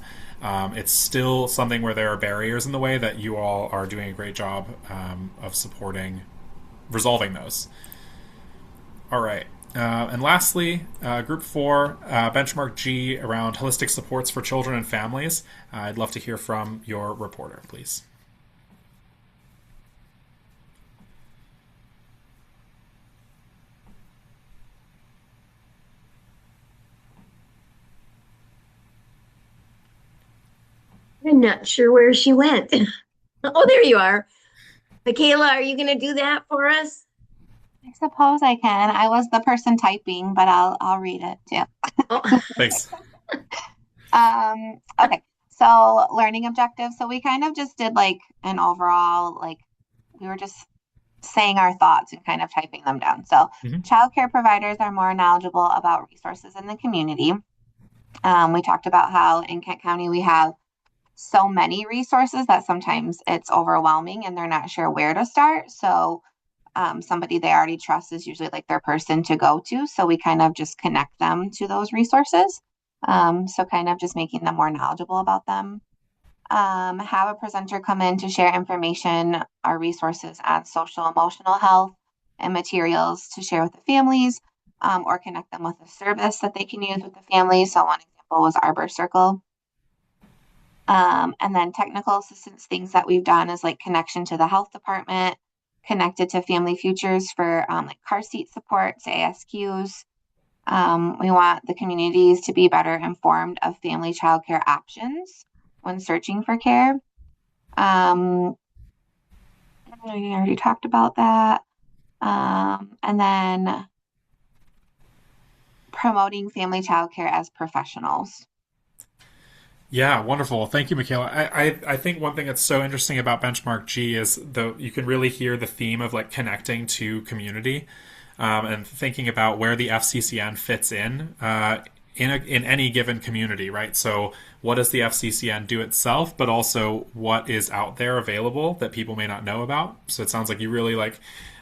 it's still something where there are barriers in the way, that you all are doing a great job of resolving those. All right. And lastly, Group 4, Benchmark G, around holistic supports for children and families. I'd love to hear from your reporter, please. I'm not sure where she went. Oh, there you are. Michaela, are you going to do that for us? I suppose I can. I was the person typing, but I'll read it too. Thanks. Okay. So learning objectives. So we kind of just did like an overall, like we were just saying our thoughts and kind of typing them down. So childcare providers are more knowledgeable about resources in the community. We talked about how in Kent County we have so many resources that sometimes it's overwhelming and they're not sure where to start. So somebody they already trust is usually like their person to go to. So we kind of just connect them to those resources. So kind of just making them more knowledgeable about them. Have a presenter come in to share information or resources on social emotional health and materials to share with the families, or connect them with a service that they can use with the families. So one example was Arbor Circle. And then technical assistance, things that we've done is like connection to the health department, connected to Family Futures for like car seat supports, ASQs. We want the communities to be better informed of family childcare options when searching for care. We already talked about that. And then promoting family childcare as professionals. Yeah, wonderful. Thank you, Michaela. I think one thing that's so interesting about Benchmark G is you can really hear the theme of like connecting to community, and thinking about where the FCCN fits in any given community, right? So what does the FCCN do itself, but also what is out there available that people may not know about? So it sounds like you really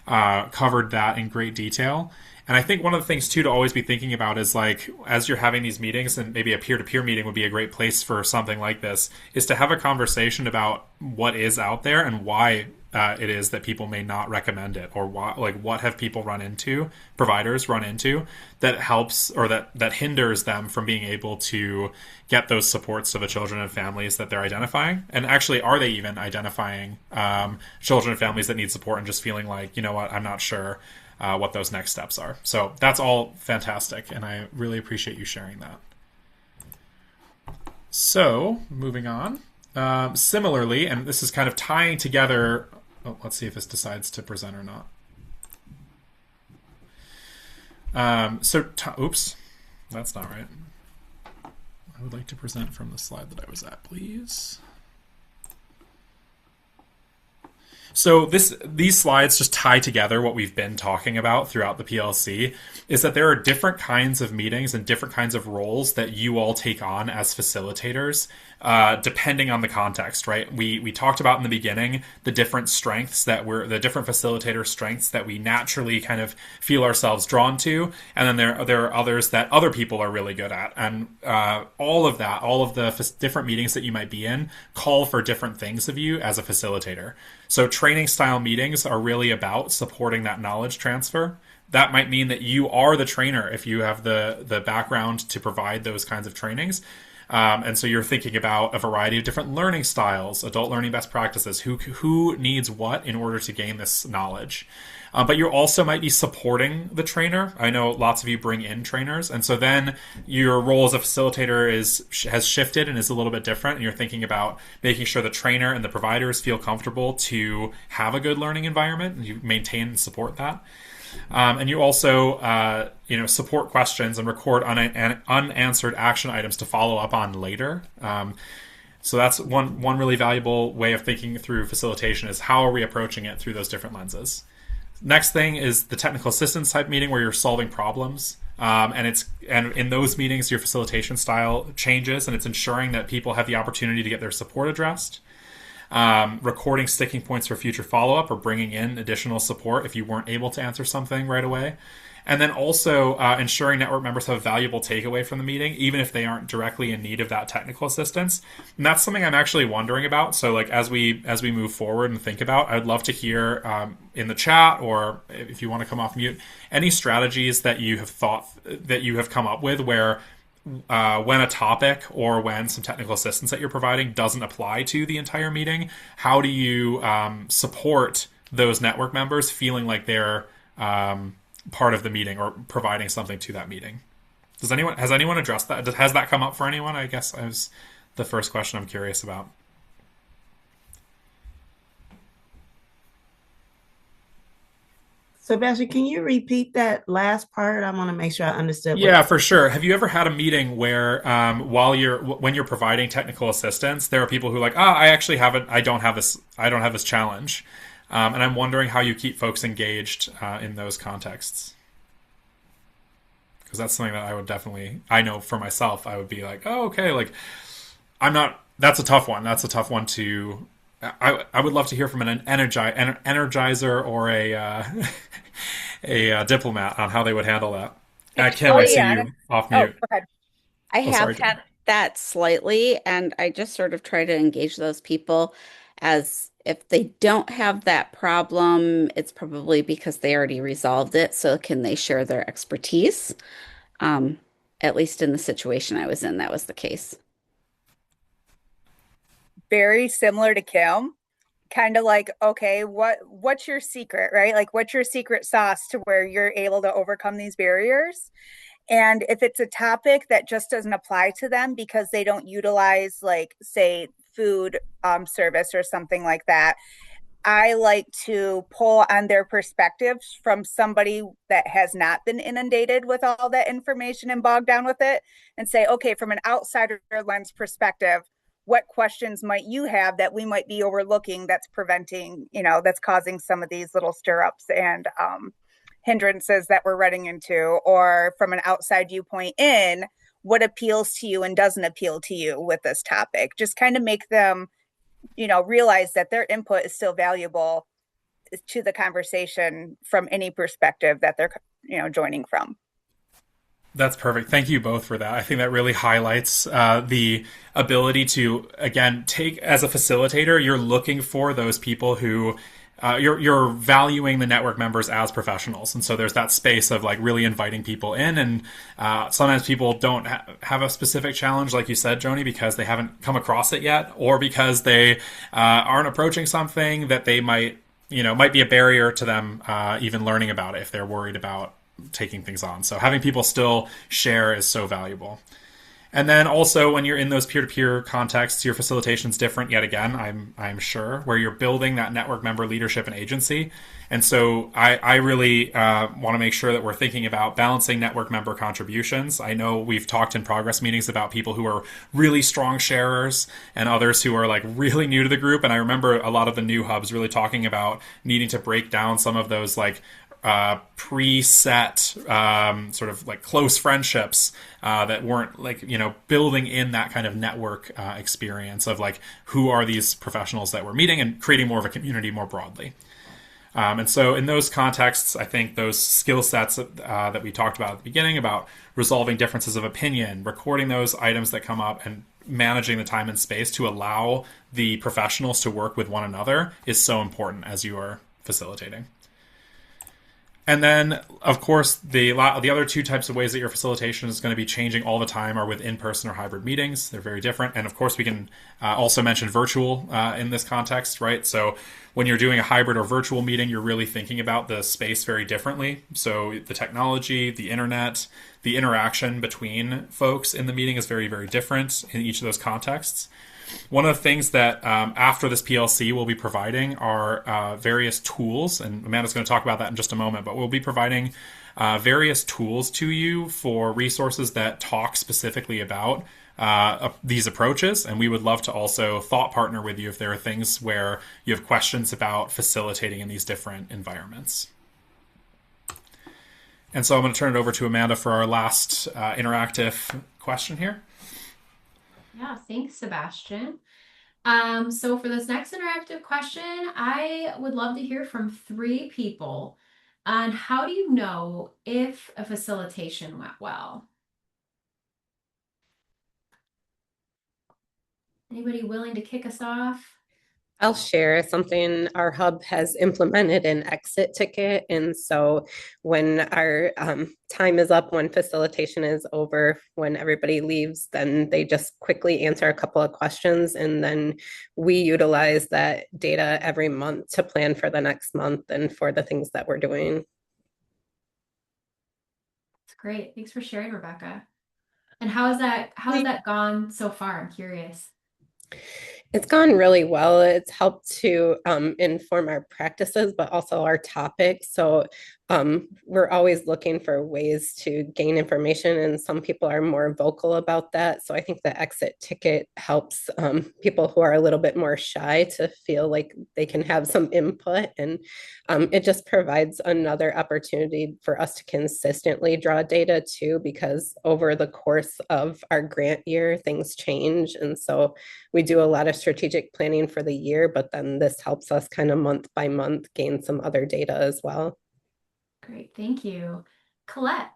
covered that in great detail. And I think one of the things, too, to always be thinking about is, like, as you're having these meetings, and maybe a peer-to-peer meeting would be a great place for something like this, is to have a conversation about what is out there and why it is that people may not recommend it, or what have people providers run into, that helps or that hinders them from being able to get those supports to the children and families that they're identifying. And actually, are they even identifying children and families that need support and just feeling like, you know what, I'm not sure what those next steps are. So that's all fantastic, and I really appreciate you sharing that. So moving on. Similarly, and this is kind of tying together, let's see if this decides to present or not. Oops, that's not right. I would like to present from the slide that I was at, please. So these slides just tie together what we've been talking about throughout the PLC, is that there are different kinds of meetings and different kinds of roles that you all take on as facilitators, depending on the context, right? We talked about in the beginning the different strengths the different facilitator strengths that we naturally kind of feel ourselves drawn to, and then there are others that other people are really good at, and all of the different meetings that you might be in call for different things of you as a facilitator. So training style meetings are really about supporting that knowledge transfer. That might mean that you are the trainer if you have the background to provide those kinds of trainings. And so you're thinking about a variety of different learning styles, adult learning best practices, who needs what in order to gain this knowledge. But you also might be supporting the trainer. I know lots of you bring in trainers, and so then your role as a facilitator has shifted and is a little bit different, and you're thinking about making sure the trainer and the providers feel comfortable to have a good learning environment, and you maintain and support that. And you also, support questions and record unanswered action items to follow up on later. So that's one really valuable way of thinking through facilitation is how are we approaching it through those different lenses. Next thing is the technical assistance type meeting where you're solving problems. And in those meetings, your facilitation style changes, and it's ensuring that people have the opportunity to get their support addressed. Recording sticking points for future follow-up or bringing in additional support if you weren't able to answer something right away. And then also ensuring network members have a valuable takeaway from the meeting, even if they aren't directly in need of that technical assistance. And that's something I'm actually wondering about. So like as we move forward and think about, I'd love to hear in the chat, or if you want to come off mute, any strategies that you have come up with where when a topic or when some technical assistance that you're providing doesn't apply to the entire meeting, how do you support those network members feeling like they're part of the meeting or providing something to that meeting? Has anyone addressed that? Has that come up for anyone? I guess that was the first question I'm curious about. Sebastian, can you repeat that last part? I want to make sure I understood. Yeah, for sure. Have you ever had a meeting where when you're providing technical assistance, there are people who are like, I don't have this challenge. And I'm wondering how you keep folks engaged in those contexts. Because that's something that I know for myself, I would be like, oh, okay, like, that's a tough one. That's a tough one to, I would love to hear from an energizer or a diplomat on how they would handle that. Kim, I see you off mute. Go ahead. I have had that slightly, and I just sort of try to engage those people as if they don't have that problem, it's probably because they already resolved it. So can they share their expertise? At least in the situation I was in, that was the case. Very similar to Kim. Kind of like, okay, what's your secret, right? Like, what's your secret sauce to where you're able to overcome these barriers? And if it's a topic that just doesn't apply to them because they don't utilize, like, say, food service or something like that, I like to pull on their perspectives from somebody that has not been inundated with all that information and bogged down with it, and say, okay, from an outsider lens perspective, what questions might you have that we might be overlooking that's preventing, that's causing some of these little stirrups and hindrances that we're running into? Or from an outside viewpoint in, what appeals to you and doesn't appeal to you with this topic? Just kind of make them, realize that their input is still valuable to the conversation from any perspective that they're, joining from. That's perfect. Thank you both for that. I think that really highlights the ability to, again, as a facilitator, you're looking for those people who you're valuing the network members as professionals. And so there's that space of like really inviting people in. And sometimes people don't have a specific challenge, like you said, Joni, because they haven't come across it yet, or because they aren't approaching something that they might be a barrier to them even learning about it if they're worried about taking things on. So having people still share is so valuable. And then also when you're in those peer-to-peer contexts, your facilitation's different yet again, I'm sure, where you're building that network member leadership and agency. And so I really want to make sure that we're thinking about balancing network member contributions. I know we've talked in progress meetings about people who are really strong sharers and others who are like really new to the group. And I remember a lot of the new hubs really talking about needing to break down some of those like preset sort of like close friendships that weren't like building in that kind of network experience of like who are these professionals that we're meeting and creating more of a community more broadly. And so in those contexts, I think those skill sets that we talked about at the beginning about resolving differences of opinion, recording those items that come up, and managing the time and space to allow the professionals to work with one another is so important as you are facilitating. And then, of course, the other two types of ways that your facilitation is going to be changing all the time are with in-person or hybrid meetings. They're very different. And of course, we can also mention virtual in this context, right? So when you're doing a hybrid or virtual meeting, you're really thinking about the space very differently. So the technology, the internet, the interaction between folks in the meeting is very, very different in each of those contexts. One of the things that after this PLC we'll be providing are various tools, and Amanda's going to talk about that in just a moment, but we'll be providing various tools to you for resources that talk specifically about these approaches, and we would love to also thought partner with you if there are things where you have questions about facilitating in these different environments. And so I'm going to turn it over to Amanda for our last interactive question here. Yeah, thanks, Sebastian. So for this next interactive question, I would love to hear from 3 people on how do you know if a facilitation went well? Anybody willing to kick us off? I'll share something. Our hub has implemented an exit ticket. And so when our time is up, when facilitation is over, when everybody leaves, then they just quickly answer a couple of questions. And then we utilize that data every month to plan for the next month and for the things that we're doing. That's great. Thanks for sharing, Rebecca. And how has that gone so far? I'm curious. It's gone really well. It's helped to inform our practices, but also our topics. So we're always looking for ways to gain information, and some people are more vocal about that. So I think the exit ticket helps people who are a little bit more shy to feel like they can have some input, and it just provides another opportunity for us to consistently draw data too, because over the course of our grant year, things change. And so we do a lot of strategic planning for the year, but then this helps us kind of month by month gain some other data as well. Great, thank you. Colette.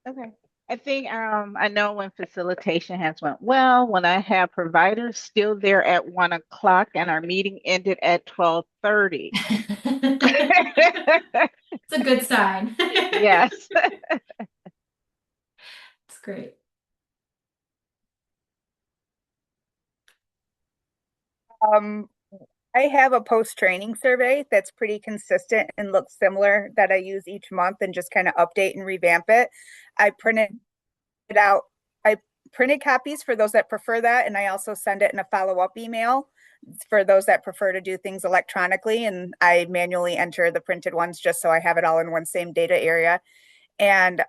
Okay. I think I know when facilitation has went well, when I have providers still there at 1 o'clock and our meeting ended at 12:30. It's a good sign. Yes. It's great. I have a post-training survey that's pretty consistent and looks similar that I use each month and just kind of update and revamp it. I printed it out. I printed copies for those that prefer that, and I also send it in a follow-up email for those that prefer to do things electronically, and I manually enter the printed ones just so I have it all in one same data area. And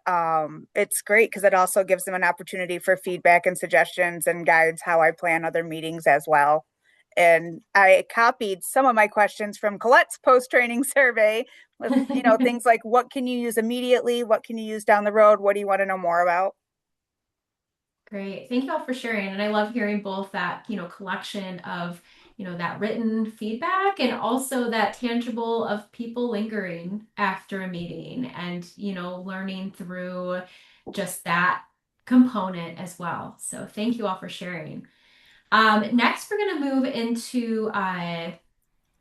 it's great because it also gives them an opportunity for feedback and suggestions and guides how I plan other meetings as well. And I copied some of my questions from Colette's post-training survey with, things like what can you use immediately? What can you use down the road? What do you want to know more about? Great. Thank you all for sharing. And I love hearing both that, collection of, that written feedback and also that tangible of people lingering after a meeting and, learning through just that component as well. So thank you all for sharing. Next, we're going to move into our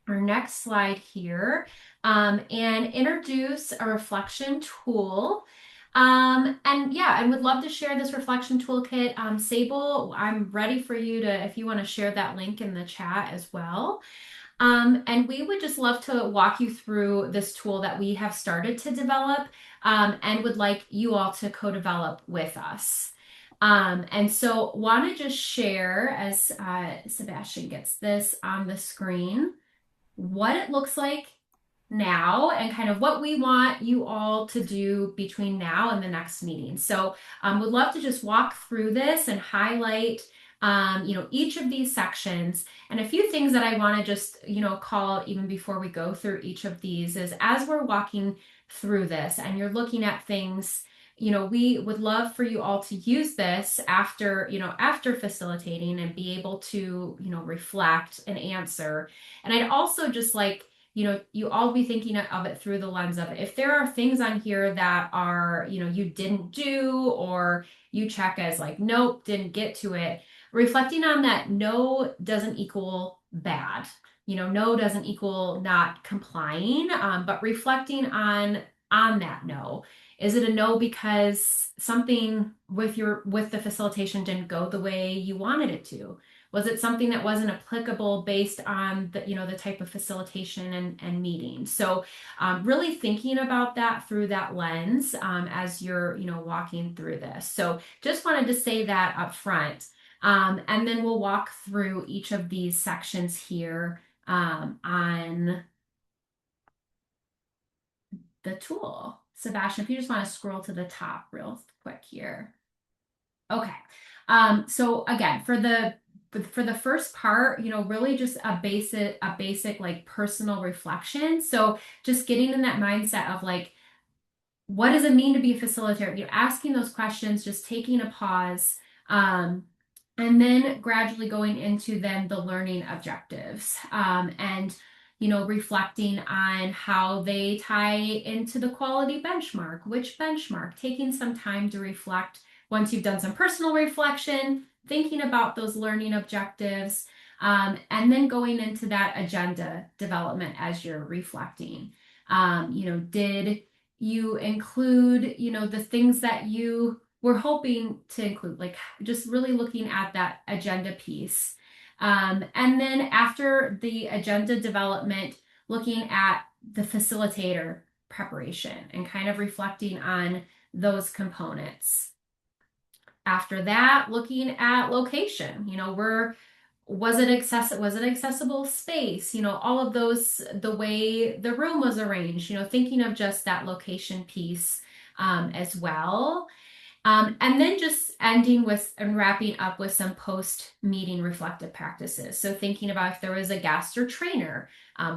next slide here and introduce a reflection tool. I would love to share this reflection toolkit. Sable, I'm ready for you to, if you want to share that link in the chat as well. And we would just love to walk you through this tool that we have started to develop and would like you all to co-develop with us. And so want to just share as Sebastian gets this on the screen, what it looks like now and kind of what we want you all to do between now and the next meeting. So would love to just walk through this and highlight each of these sections. And a few things that I want to just, call even before we go through each of these is as we're walking through this and you're looking at things, we would love for you all to use this after facilitating and be able to, reflect and answer. And I'd also just like, you all be thinking of it through the lens of if there are things on here that are, you didn't do or you check as like, nope, didn't get to it. Reflecting on that, no doesn't equal bad. no doesn't equal not complying, but reflecting on that no. Is it a no because something with the facilitation didn't go the way you wanted it to? Was it something that wasn't applicable based on the type of facilitation and meeting? So really thinking about that through that lens as you're walking through this. So just wanted to say that up front. And then we'll walk through each of these sections here on the tool. Sebastian, if you just want to scroll to the top real quick here. Okay. So again, for the first part, really just a basic like personal reflection. So just getting in that mindset of like, what does it mean to be a facilitator? Asking those questions, just taking a pause, and then gradually going into then the learning objectives, and reflecting on how they tie into the quality benchmark, which benchmark, taking some time to reflect once you've done some personal reflection, thinking about those learning objectives, and then going into that agenda development as you're reflecting. Did you include, the things that you were hoping to include, like just really looking at that agenda piece. And then after the agenda development, looking at the facilitator preparation and kind of reflecting on those components. After that, looking at location, was it accessible space, all of those, the way the room was arranged, thinking of just that location piece as well. And then just ending with and wrapping up with some post-meeting reflective practices. So thinking about if there was a guest or trainer,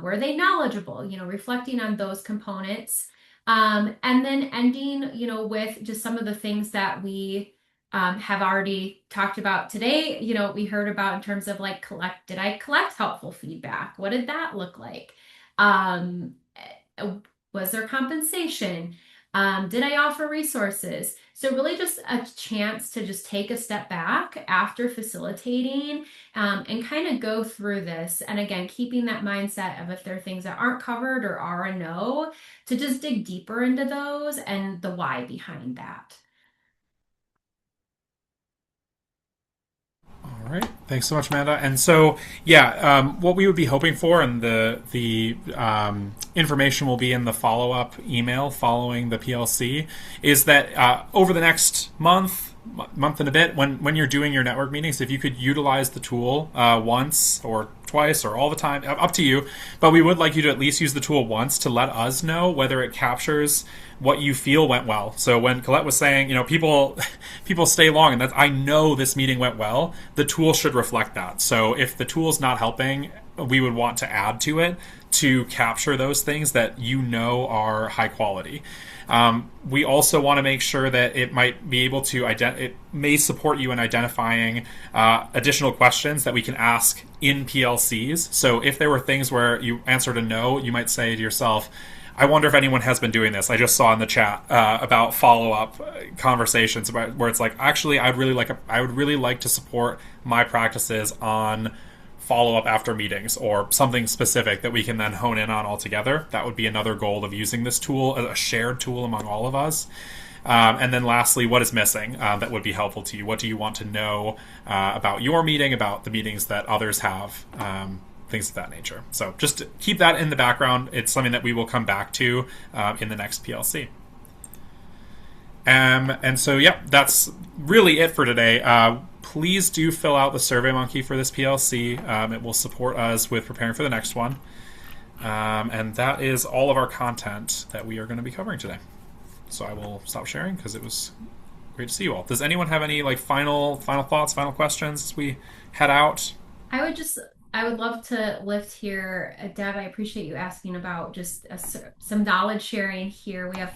were they knowledgeable, reflecting on those components. And then ending, with just some of the things that we have already talked about today. We heard about in terms of like did I collect helpful feedback? What did that look like? Was there compensation? Did I offer resources? So really just a chance to just take a step back after facilitating and kind of go through this. And again, keeping that mindset of if there are things that aren't covered or are a no, to just dig deeper into those and the why behind that. All right. Thanks so much, Amanda. And so, what we would be hoping for, and the information will be in the follow-up email following the PLC, is that over the next month and a bit, when you're doing your network meetings, if you could utilize the tool once or twice or all the time, up to you, but we would like you to at least use the tool once to let us know whether it captures what you feel went well. So when Colette was saying, people stay long, and I know this meeting went well, the tool should reflect that. So if the tool's not helping, we would want to add to it to capture those things that are high quality. We also want to make sure that it might be able to it may support you in identifying additional questions that we can ask in PLCs. So if there were things where you answered a no, you might say to yourself, I wonder if anyone has been doing this. I just saw in the chat about follow-up conversations about where it's like, actually, I would really like to support my practices on follow-up after meetings, or something specific that we can then hone in on all together. That would be another goal of using this tool, a shared tool among all of us. And then lastly, what is missing that would be helpful to you? What do you want to know about your meeting, about the meetings that others have, things of that nature. So just keep that in the background. It's something that we will come back to in the next PLC. And so, that's really it for today. Please do fill out the SurveyMonkey for this PLC. It will support us with preparing for the next one. And that is all of our content that we are going to be covering today. So I will stop sharing because it was great to see you all. Does anyone have any final thoughts, final questions as we head out? I would love to lift here, Deb. I appreciate you asking about just some knowledge sharing here. We have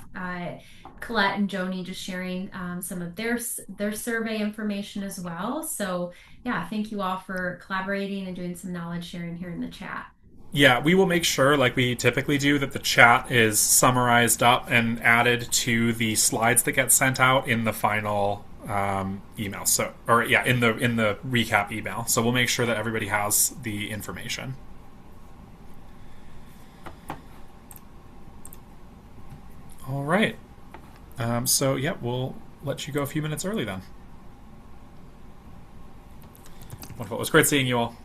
Colette and Joni just sharing some of their survey information as well. So thank you all for collaborating and doing some knowledge sharing here in the chat. Yeah, we will make sure, like we typically do, that the chat is summarized up and added to the slides that get sent out in the final email. In the recap email. So we'll make sure that everybody has the information. All right. So, yeah, we'll let you go a few minutes early then. Wonderful. It was great seeing you all.